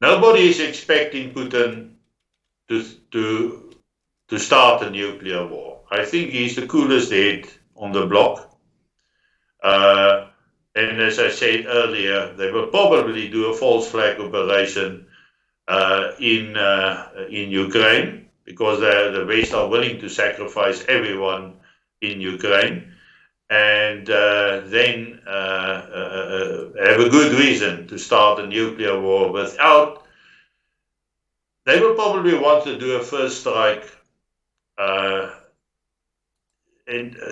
Nobody is expecting Putin to start a nuclear war. I think he's the coolest head on the block. And as I said earlier, they will probably do a false flag operation in Ukraine, because the West are willing to sacrifice everyone in Ukraine, and then have a good reason to start a nuclear war without. They will probably want to do a first strike, and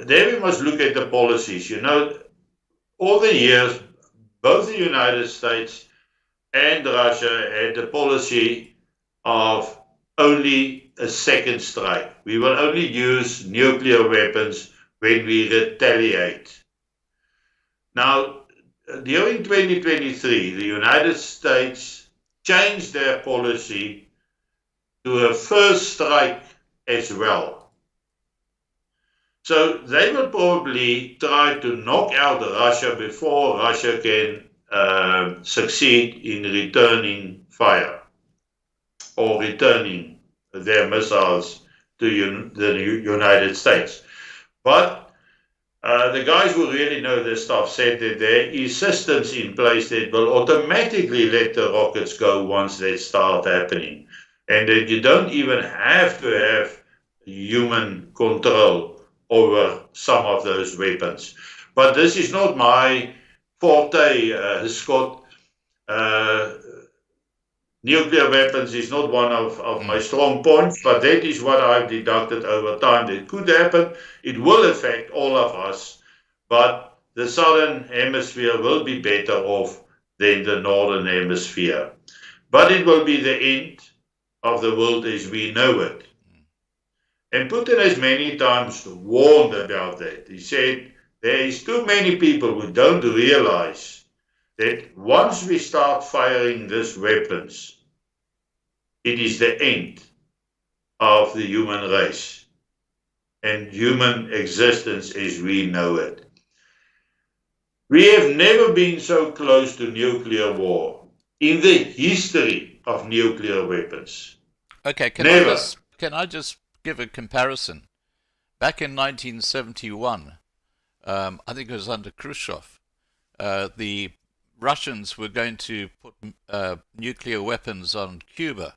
there we must look at the policies. You know, all the years, both the United States and Russia had the policy of only a second strike. We will only use nuclear weapons when we retaliate. Now, during 2023, the United States changed their policy to a first strike as well. So they will probably try to knock out Russia before Russia can succeed in returning fire or returning their missiles to the United States. But the guys who really know this stuff said that there is systems in place that will automatically let the rockets go once they start happening, and that you don't even have to have human control over some of those weapons. But this is not my forte, Scott. Nuclear weapons is not one of my strong points, but that is what I've deducted over time. That could happen. It will affect all of us, but the southern hemisphere will be better off than the northern hemisphere. But it will be the end of the world as we know it. And Putin has many times warned about that. He said there is too many people who don't realize that once we start firing these weapons, it is the end of the human race and human existence as we know it. We have never been so close to nuclear war in the history of nuclear weapons. Okay, Never. Can I just give a comparison? Back in 1971, I think it was under Khrushchev, the Russians were going to put nuclear weapons on Cuba,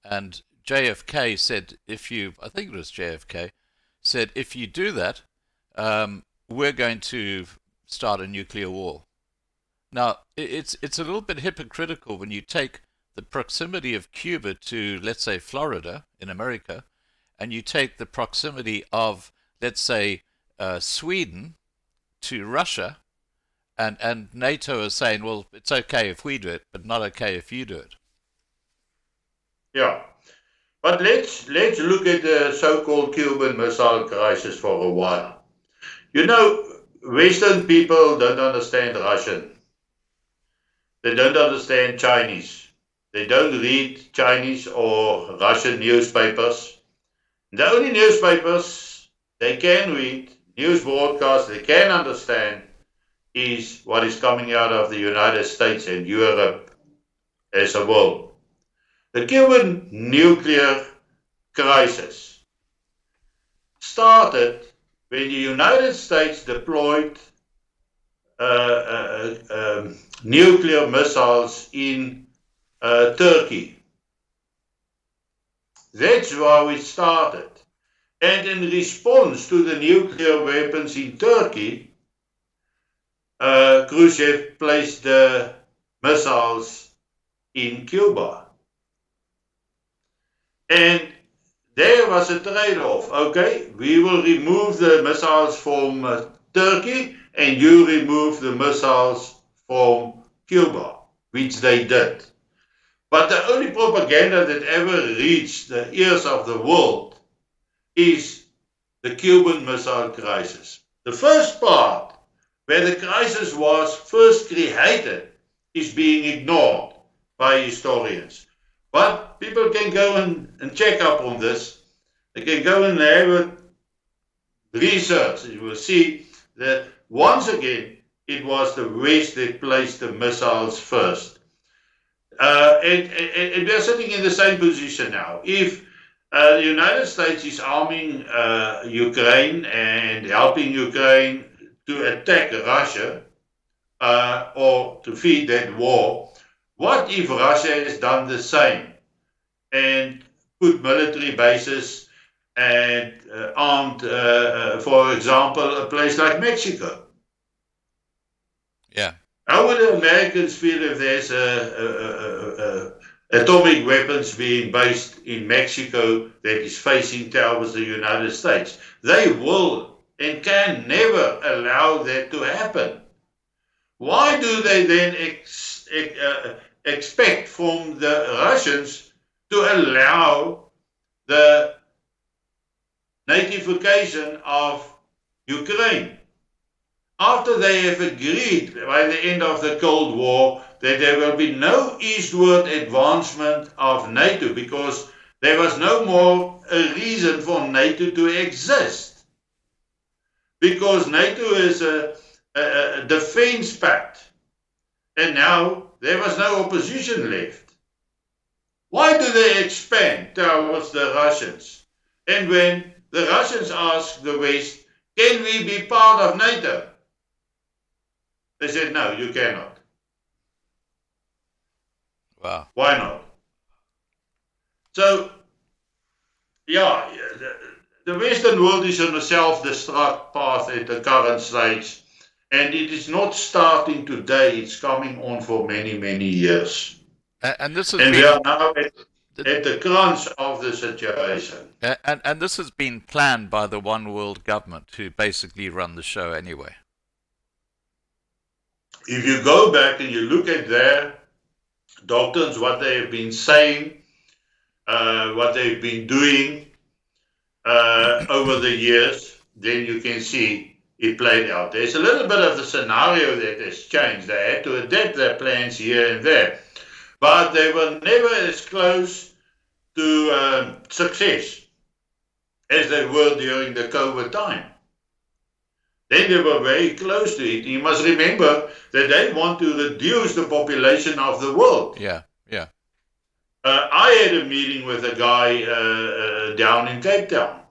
and JFK said, I think it was JFK, said, if you do that, we're going to start a nuclear war. Now, it's a little bit hypocritical when you take the proximity of Cuba to, let's say, Florida in America, and you take the proximity of, let's say, Sweden to Russia, and NATO is saying, well, it's okay if we do it, but not okay if you do it. Yeah. But let's look at the so-called Cuban Missile Crisis for a while. You know, Western people don't understand Russian. They don't understand Chinese. They don't read Chinese or Russian newspapers. The only newspapers they can read, news broadcasts they can understand, is what is coming out of the United States and Europe as a whole. The Cuban nuclear crisis started when the United States deployed nuclear missiles in Turkey. That's how it started. And in response to the nuclear weapons in Turkey, Khrushchev placed the missiles in Cuba. And there was a trade-off. Okay, we will remove the missiles from Turkey and you remove the missiles from Cuba, which they did. But the only propaganda that ever reached the ears of the world is the Cuban Missile Crisis. The first part, where the crisis was first created, is being ignored by historians. But people can go and check up on this. They can go and have a research. You will see that once again, it was the West that placed the missiles first. And we are sitting in the same position now. If the United States is arming Ukraine and helping Ukraine to attack Russia or to feed that war, what if Russia has done the same and put military bases and armed, for example, a place like Mexico? Yeah. How would the Americans feel if there's atomic weapons being based in Mexico that is facing towards the United States? They will and can never allow that to happen. Why do they then expect from the Russians to allow the natification of Ukraine? After they have agreed by the end of the Cold War that there will be no eastward advancement of NATO because there was no more a reason for NATO to exist. Because NATO is a defense pact. And now there was no opposition left. Why do they expand towards the Russians? And when the Russians ask the West, can we be part of NATO? They said, no, you cannot. Wow. Why not? So, yeah, the Western world is on a self-destruct path at the current stage. And it is not starting today, it's coming on for many, many years. And this has And been, we are now at the crunch of the situation. and this has been planned by the one world government who basically run the show anyway. If you go back and you look at their doctrines, what they have been saying, what they've been doing over the years, then you can see it played out. There's a little bit of the scenario that has changed. They had to adapt their plans here and there, but they were never as close to success as they were during the COVID time. Then they were very close to it. You must remember that they want to reduce the population of the world. Yeah, yeah. I had a meeting with a guy down in Cape Town.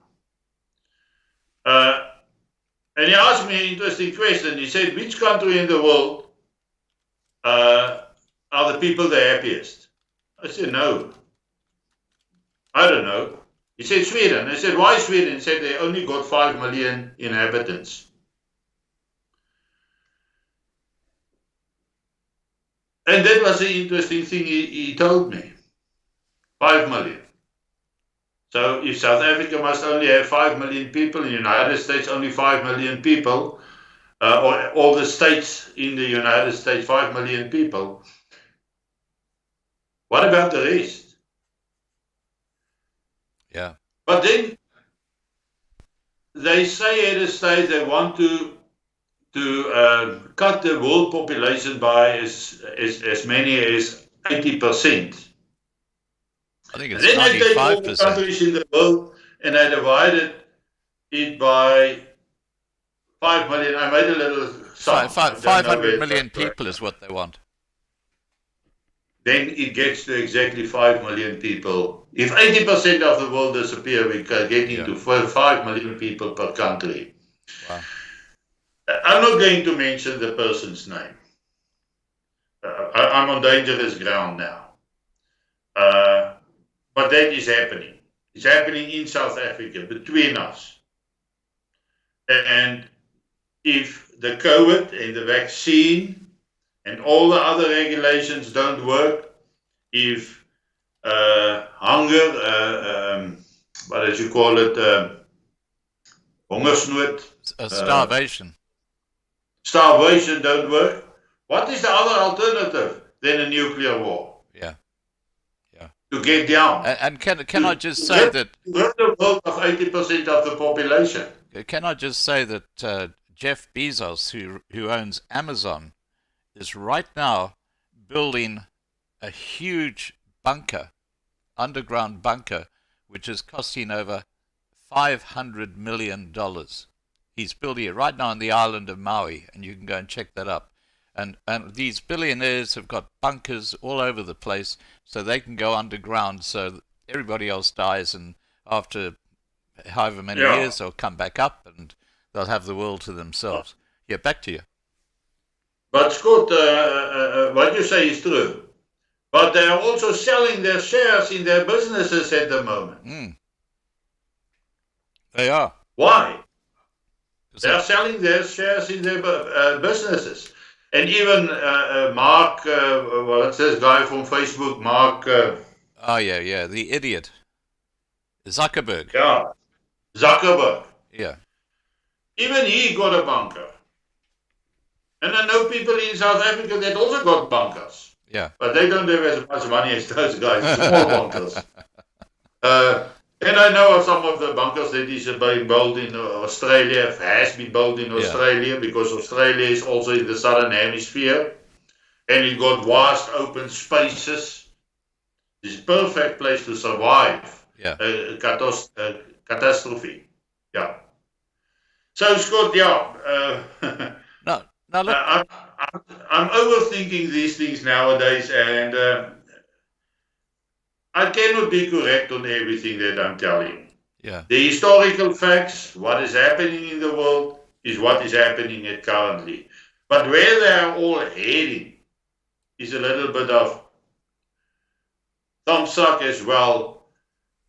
And he asked me an interesting question. He said, which country in the world are the people the happiest? I said, no. I don't know. He said, Sweden. I said, why Sweden? He said, they only got 5 million inhabitants. And that was the interesting thing he told me. 5 million. So if South Africa must only have 5 million people, in the United States only 5 million people, or all the states in the United States 5 million people, what about the rest? Yeah. But then they say at a stage they want to cut the world population by as many as 80%. I think And it's then they take all the 95%. countries in the world and they divided it by 5 million. I made a little sum. I don't know where 500 it million comes right people now. is what they want. Then it gets to exactly 5 million people. If 80% of the world disappear, we can get Yeah. into 5 million people per country. Wow. I'm not going to mention the person's name. I'm on dangerous ground now. But that is happening. It's happening in South Africa, between us. And if the COVID and the vaccine and all the other regulations don't work, if hunger, what did you call it, hongersnood, Starvation. starvation don't work, what is the other alternative than a nuclear war? Yeah. Yeah. To get down. And can I To just say that rid the world of 80% of the population. Jeff Bezos, who owns Amazon, is right now building a huge bunker, underground bunker, which is costing over $500 million. He's building it right now on the island of Maui, and you can go and check that up. And these billionaires have got bunkers all over the place, so they can go underground, so everybody else dies, and after however many Yeah. years they'll come back up, and they'll have the world to themselves. Yeah, back to you. But Scott, what you say is true. But they are also selling their shares in their businesses at the moment. They are. Why? They So, are selling their shares in their businesses. And even Mark, what's this guy from Facebook, Mark? oh yeah, the idiot, Zuckerberg. Yeah, Zuckerberg. Yeah, Even he got a bunker. And I know people in South Africa that also got bunkers. yeah. But they don't have as much money as those guys, small bunkers. And I know of some of the bunkers that is being built in Australia, has been built in Australia, because Australia is also in the southern hemisphere. And it got vast open spaces. It's a perfect place to survive Yeah. a catastrophe. Yeah. So, Scott, yeah. No, look. I'm overthinking these things nowadays, and I cannot be correct on everything that I'm telling. Yeah. The historical facts, what is happening in the world, is what is happening currently. But where they are all heading is a little bit of thumbs up as well.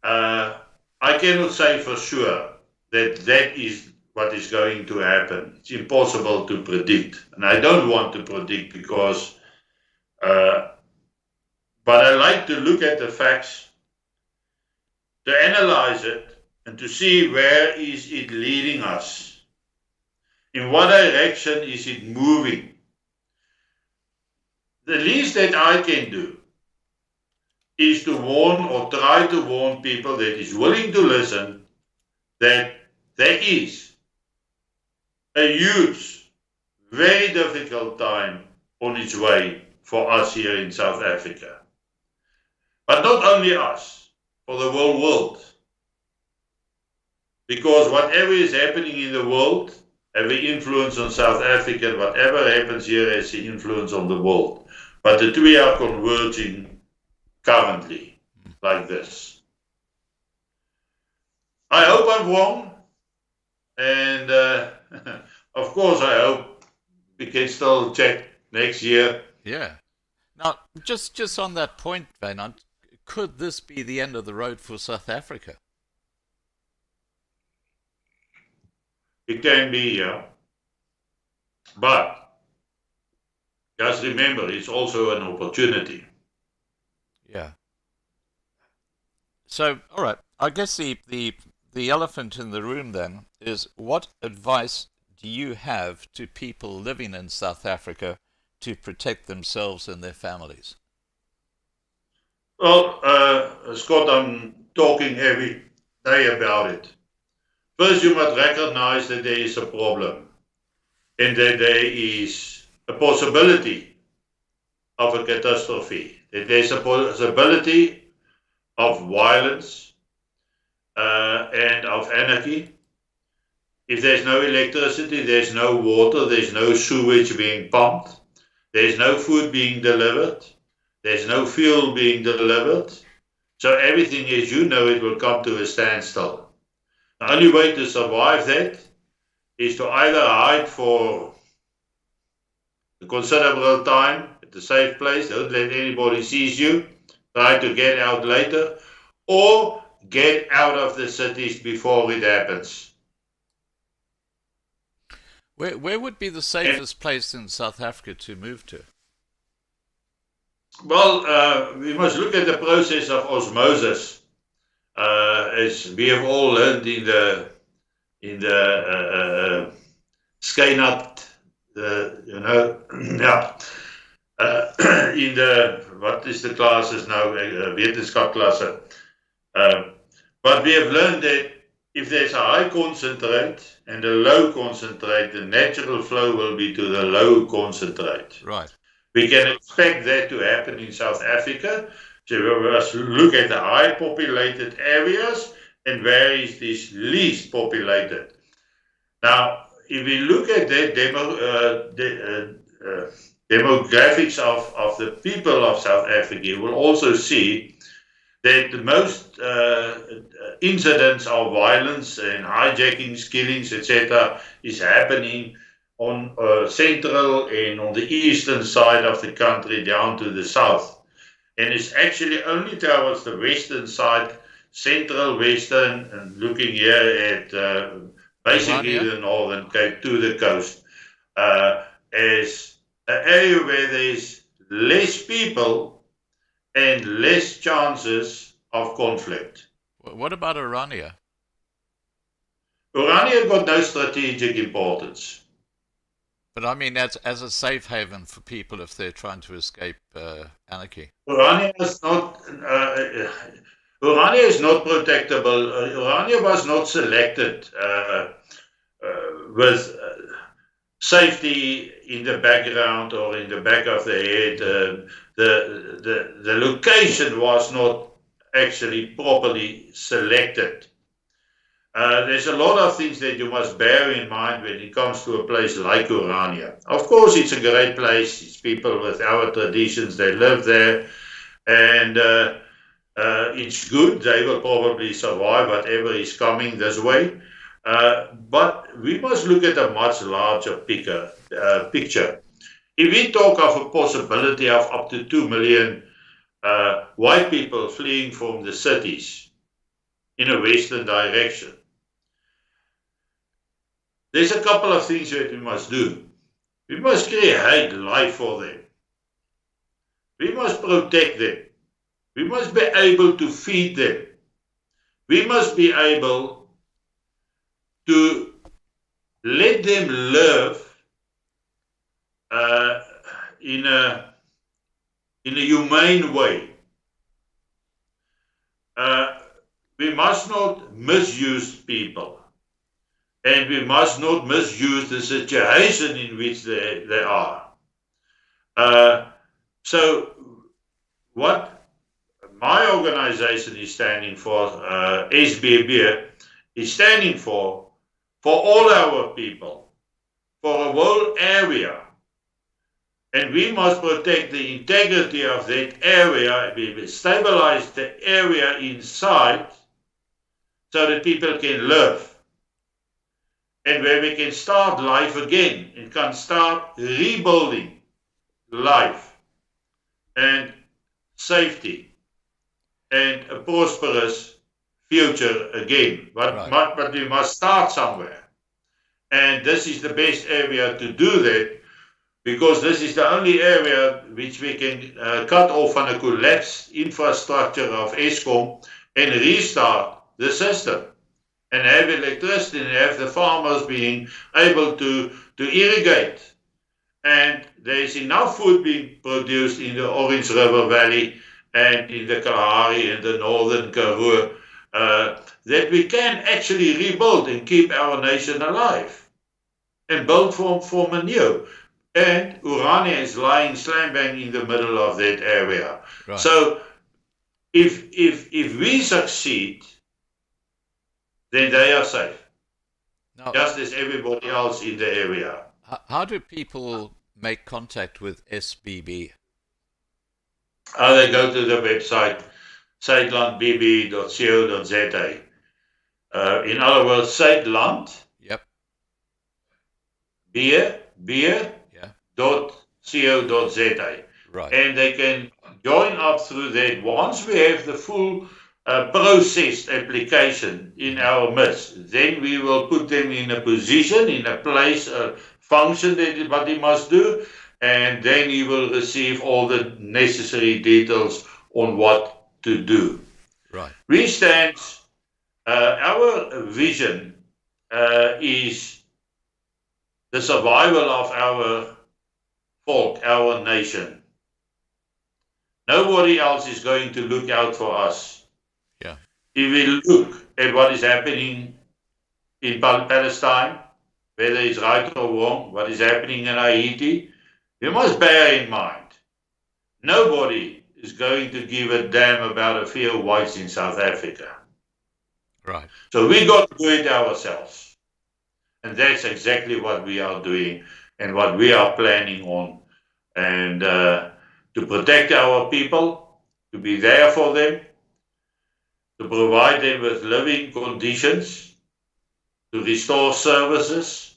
I cannot say for sure that that is what is going to happen. It's impossible to predict. And I don't want to predict because, but I like to look at the facts, to analyze it, and to see where is it leading us. In what direction is it moving? The least that I can do is to warn or try to warn people that is willing to listen that there is a huge, very difficult time on its way for us here in South Africa. But not only us, for the whole world. Because whatever is happening in the world have an influence on South Africa, and whatever happens here has an influence on the world. But the two are converging currently, like this. I hope I'm wrong, and of course I hope we can still chat next year. Yeah. Now, just on that point, Wynand, could this be the end of the road for South Africa? It can be, yeah. But just remember, it's also an opportunity. Yeah. So, all right. I guess the elephant in the room then is, what advice do you have to people living in South Africa to protect themselves and their families? Well, Scott, I'm talking every day about it. First, you must recognize that there is a problem and that there is a possibility of a catastrophe, that there's a possibility of violence and of anarchy. If there's no electricity, there's no water, there's no sewage being pumped, there's no food being delivered, there's no fuel being delivered. So everything as you know it will come to a standstill. The only way to survive that is to either hide for a considerable time at a safe place, don't let anybody seize you, try to get out later, or get out of the cities before it happens. Where would be the And, safest place in South Africa to move to? well, we must look at the process of osmosis, as we have all learned in the Skynat, yeah, in the, what is the classes now, wetenschapklasse. Uh, but we have learned that if there's a high concentrate and a low concentrate, the natural flow will be to the low concentrate. Right. We can expect that to happen in South Africa. So we must look at the high populated areas and where is this least populated. Now, if we look at the demographics of the people of South Africa, you will also see that the most incidents of violence and hijackings, killings, etc., is happening on central and on the eastern side of the country down to the south. And it's actually only towards the western side, central, western, and looking here at basically Orania? the northern Cape to the coast, as an area where there's less people and less chances of conflict. What about Orania? Orania got no strategic importance. But I mean, as a safe haven for people if they're trying to escape anarchy. Orania is not. Orania is not protectable. Orania was not selected with safety in the background or in the back of the head. The location was not actually properly selected. There's a lot of things that you must bear in mind when it comes to a place like Orania. Of course, it's a great place. It's people with our traditions. They live there, and it's good. They will probably survive whatever is coming this way. But we must look at a much larger picture. If we talk of a possibility of up to 2 million white people fleeing from the cities in a western direction, there's a couple of things that we must do. We must create life for them. We must protect them. We must be able to feed them. We must be able to let them live in a humane way. We must not misuse people. And we must not misuse the situation in which they are. So what my organization is standing for, SBB, is standing for all our people, for a whole area. And we must protect the integrity of that area. We will stabilize the area inside so that people can live. And where we can start life again and can start rebuilding life and safety and a prosperous future again. But we must start somewhere. And this is the best area to do that because this is the only area which we can cut off on a collapsed infrastructure of ESCOM and restart the system and have electricity and have the farmers being able to irrigate. And there's enough food being produced in the Orange River Valley and in the Kalahari and the Northern Karoo that we can actually rebuild and keep our nation alive and build for manure. And Urania is lying slam bang in the middle of that area. Right. So if we succeed, then they are safe, Now, just as everybody else in the area. how do people make contact with SBB? They go to the website saidlandbb.co.za. In other words, Saidland, Yep. beer, Yeah. .co.za. Right. And they can join up through that. Once we have the full processed application in our midst, then we will put them in a position, in a place, a function that what he must do, and then he will receive all the necessary details on what to do. Right. We stand, our vision is the survival of our folk, our nation. Nobody else is going to look out for us. Yeah. If we look at what is happening in Palestine, whether it's right or wrong, what is happening in Haiti, we must bear in mind, nobody is going to give a damn about a few whites in South Africa. Right. So we got to do it ourselves. And that's exactly what we are doing and what we are planning on. And to protect our people, to be there for them, to provide them with living conditions, to restore services,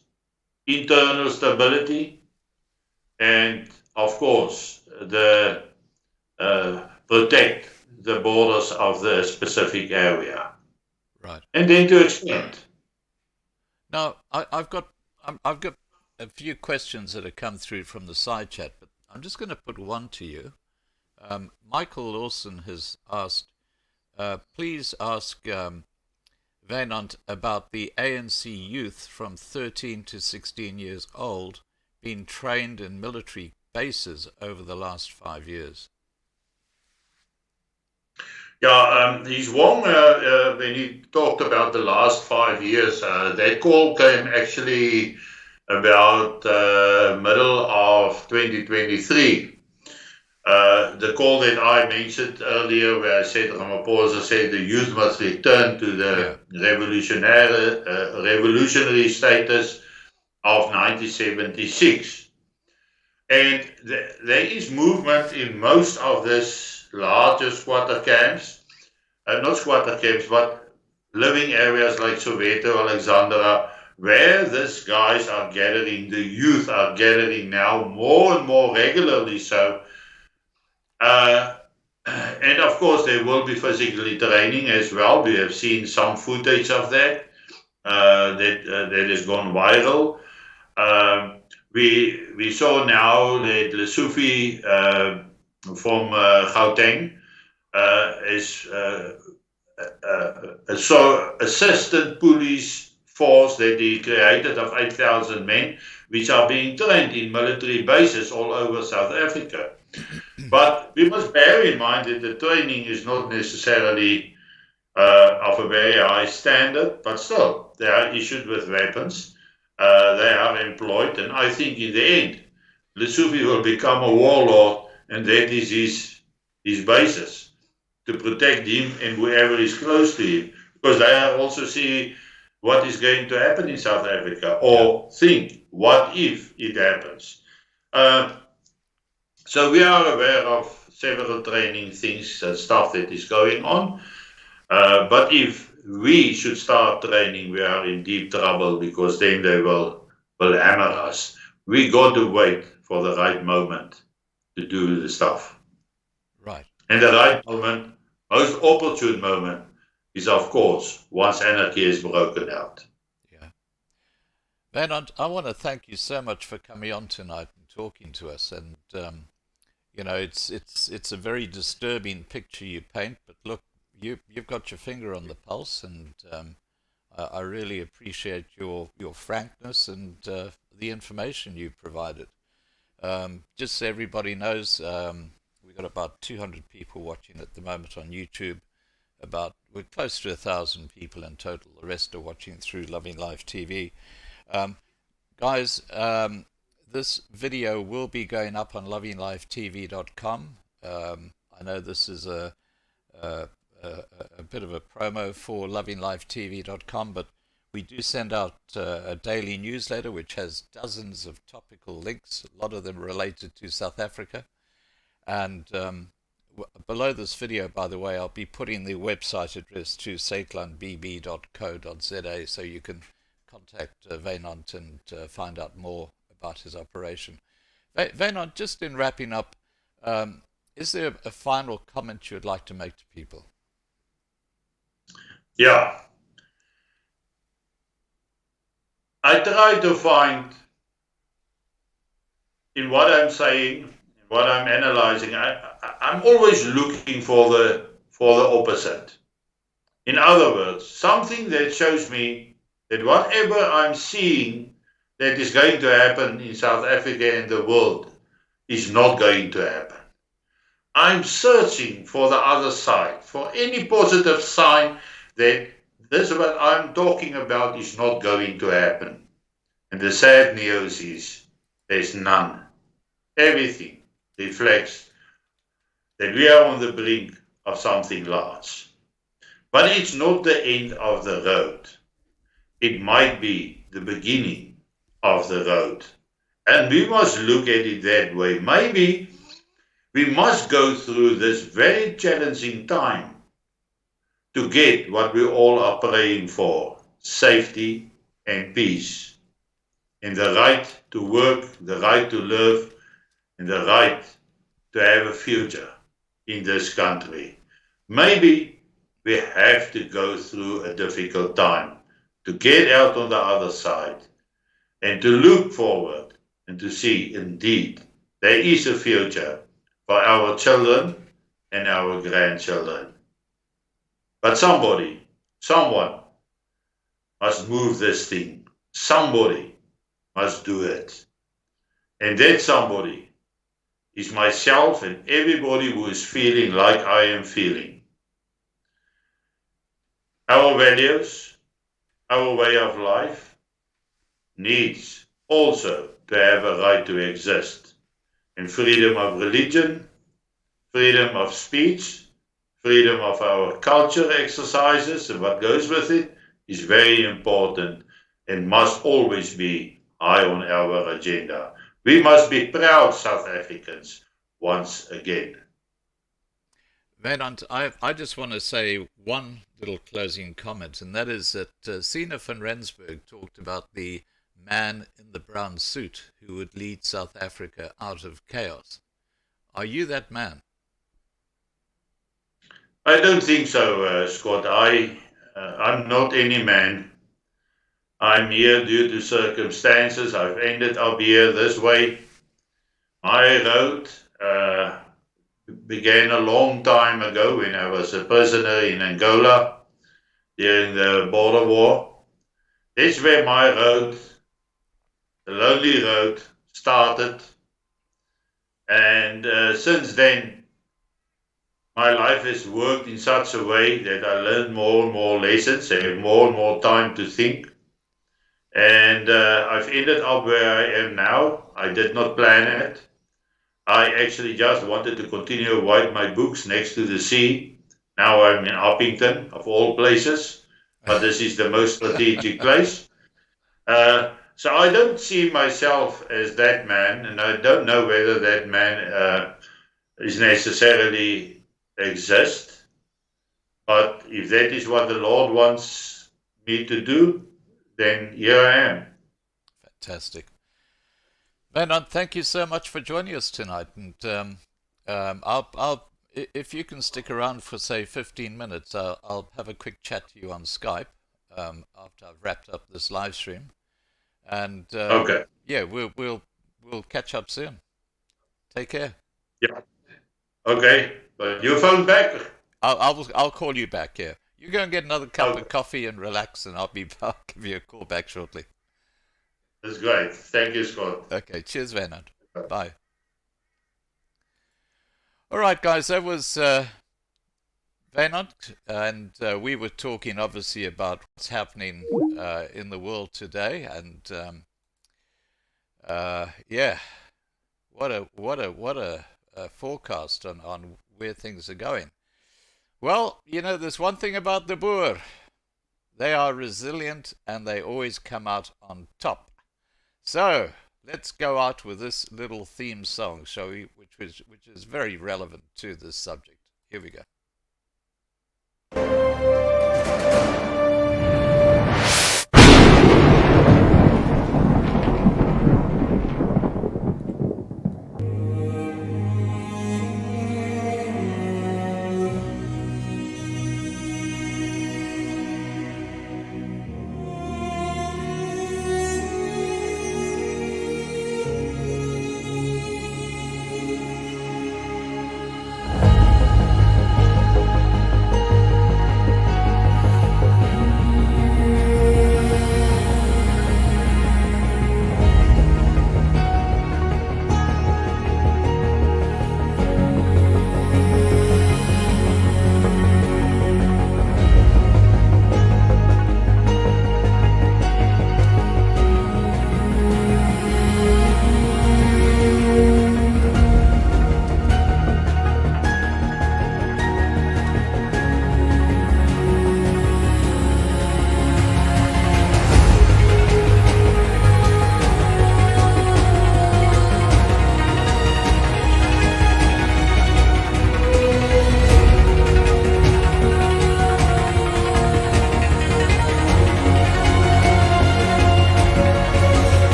internal stability, and of course, protect the borders of the specific area. Right. And then to expand. Now, I've got a few questions that have come through from the side chat, but I'm just going to put one to you. Michael Lawson has asked, please ask Wynand about the ANC youth from 13 to 16 years old being trained in military bases over the last 5 years. Yeah, he's wrong when he talked about the last 5 years. That call came actually about middle of 2023. The call that I mentioned earlier, where I said Ramaphosa said the youth must return to the revolutionary status of 1976. And there is movement in most of this larger squatter camps, not squatter camps, but living areas like Soweto, Alexandra, where these guys are gathering, the youth are gathering now more and more regularly. So, and of course, there will be physically training as well. We have seen some footage of that that has gone viral. We saw now that Lesotho from Gauteng is so assistant police force that he created of 8,000 men, which are being trained in military bases all over South Africa. But we must bear in mind that the training is not necessarily of a very high standard, but still, they are issued with weapons. They are employed, and I think in the end, Lesotho will become a warlord, and that is his basis to protect him and whoever is close to him, because they are also see what is going to happen in South Africa, or think, what if it happens? So we are aware of several training things, stuff that is going on, but if we should start training, we are in deep trouble, because then they will hammer us. We got to wait for the right moment to do the stuff. Right. And the right moment, most opportune moment, is of course once anarchy is broken out. Yeah. Wynand, I want to thank you so much for coming on tonight and talking to us. And you know, it's a very disturbing picture you paint. But look, you've got your finger on the pulse, and I really appreciate your frankness and the information you provided. Just so everybody knows, we've got about 200 people watching at the moment on YouTube. We're close to 1,000 people in total. The rest are watching through Loving Life TV. Um, Guys, this video will be going up on lovinglifetv.com. I know this is a, a bit of a promo for lovinglifetv.com, but we do send out a daily newsletter which has dozens of topical links, a lot of them related to South Africa. And below this video, by the way, I'll be putting the website address to saitlanbb.co.za, so you can contact Wynand and find out more about his operation. Wynand, just in wrapping up, is there a final comment you would like to make to people? Yeah. I try to find in what I'm saying, what I'm analyzing, I'm always looking for the opposite. In other words, something that shows me that whatever I'm seeing that is going to happen in South Africa and the world is not going to happen. I'm searching for the other side, for any positive sign that this what I'm talking about is not going to happen. And the sad news is there's none. Everything reflects that we are on the brink of something large. But it's not the end of the road. It might be the beginning of the road. And we must look at it that way. Maybe we must go through this very challenging time to get what we all are praying for, safety and peace, and the right to work, the right to live, and the right to have a future in this country. Maybe we have to go through a difficult time to get out on the other side and to look forward and to see indeed there is a future for our children and our grandchildren. But someone must move this thing. Somebody must do it. And that somebody is myself and everybody who is feeling like I am feeling. Our values, our way of life needs also to have a right to exist. And freedom of religion, freedom of speech, freedom of our culture exercises and what goes with it is very important and must always be high on our agenda. We must be proud South Africans once again. Wynand, I just want to say one little closing comment, and that is that Sina van Rensburg talked about the man in the brown suit who would lead South Africa out of chaos. Are you that man? I don't think so, Scott. I'm not any man. I'm here due to circumstances. I've ended up here this way. My road began a long time ago when I was a prisoner in Angola during the border war. That's where my road, the lonely road, started. And since then, my life has worked in such a way that I learned more and more lessons, I have more and more time to think. And I've ended up where I am now. I did not plan it. I actually just wanted to continue to write my books next to the sea. Now I'm in Uppington, of all places, but this is the most strategic place. So I don't see myself as that man, and I don't know whether that man is necessarily exist. But if that is what the Lord wants me to do, then here I am. Fantastic. Wynand, thank you so much for joining us tonight. And if you can stick around for say 15 minutes, I'll have a quick chat to you on Skype after I've wrapped up this live stream. And Okay. yeah, we'll we'll catch up soon. Take care. Yeah. Okay. But you phone back. I'll call you back. Yeah. You go and get another cup Okay. of coffee and relax, and I'll give you a call back shortly. That's great. Thank you, Scott. Okay. Cheers, Wynand. Bye. All right, guys. That was Wynand, and we were talking obviously about what's happening in the world today, and yeah, what a forecast on where things are going. Well, there's one thing about the Boer. They are resilient and they always come out on top. So let's go out with this little theme song, shall we? Which is very relevant to this subject. Here we go.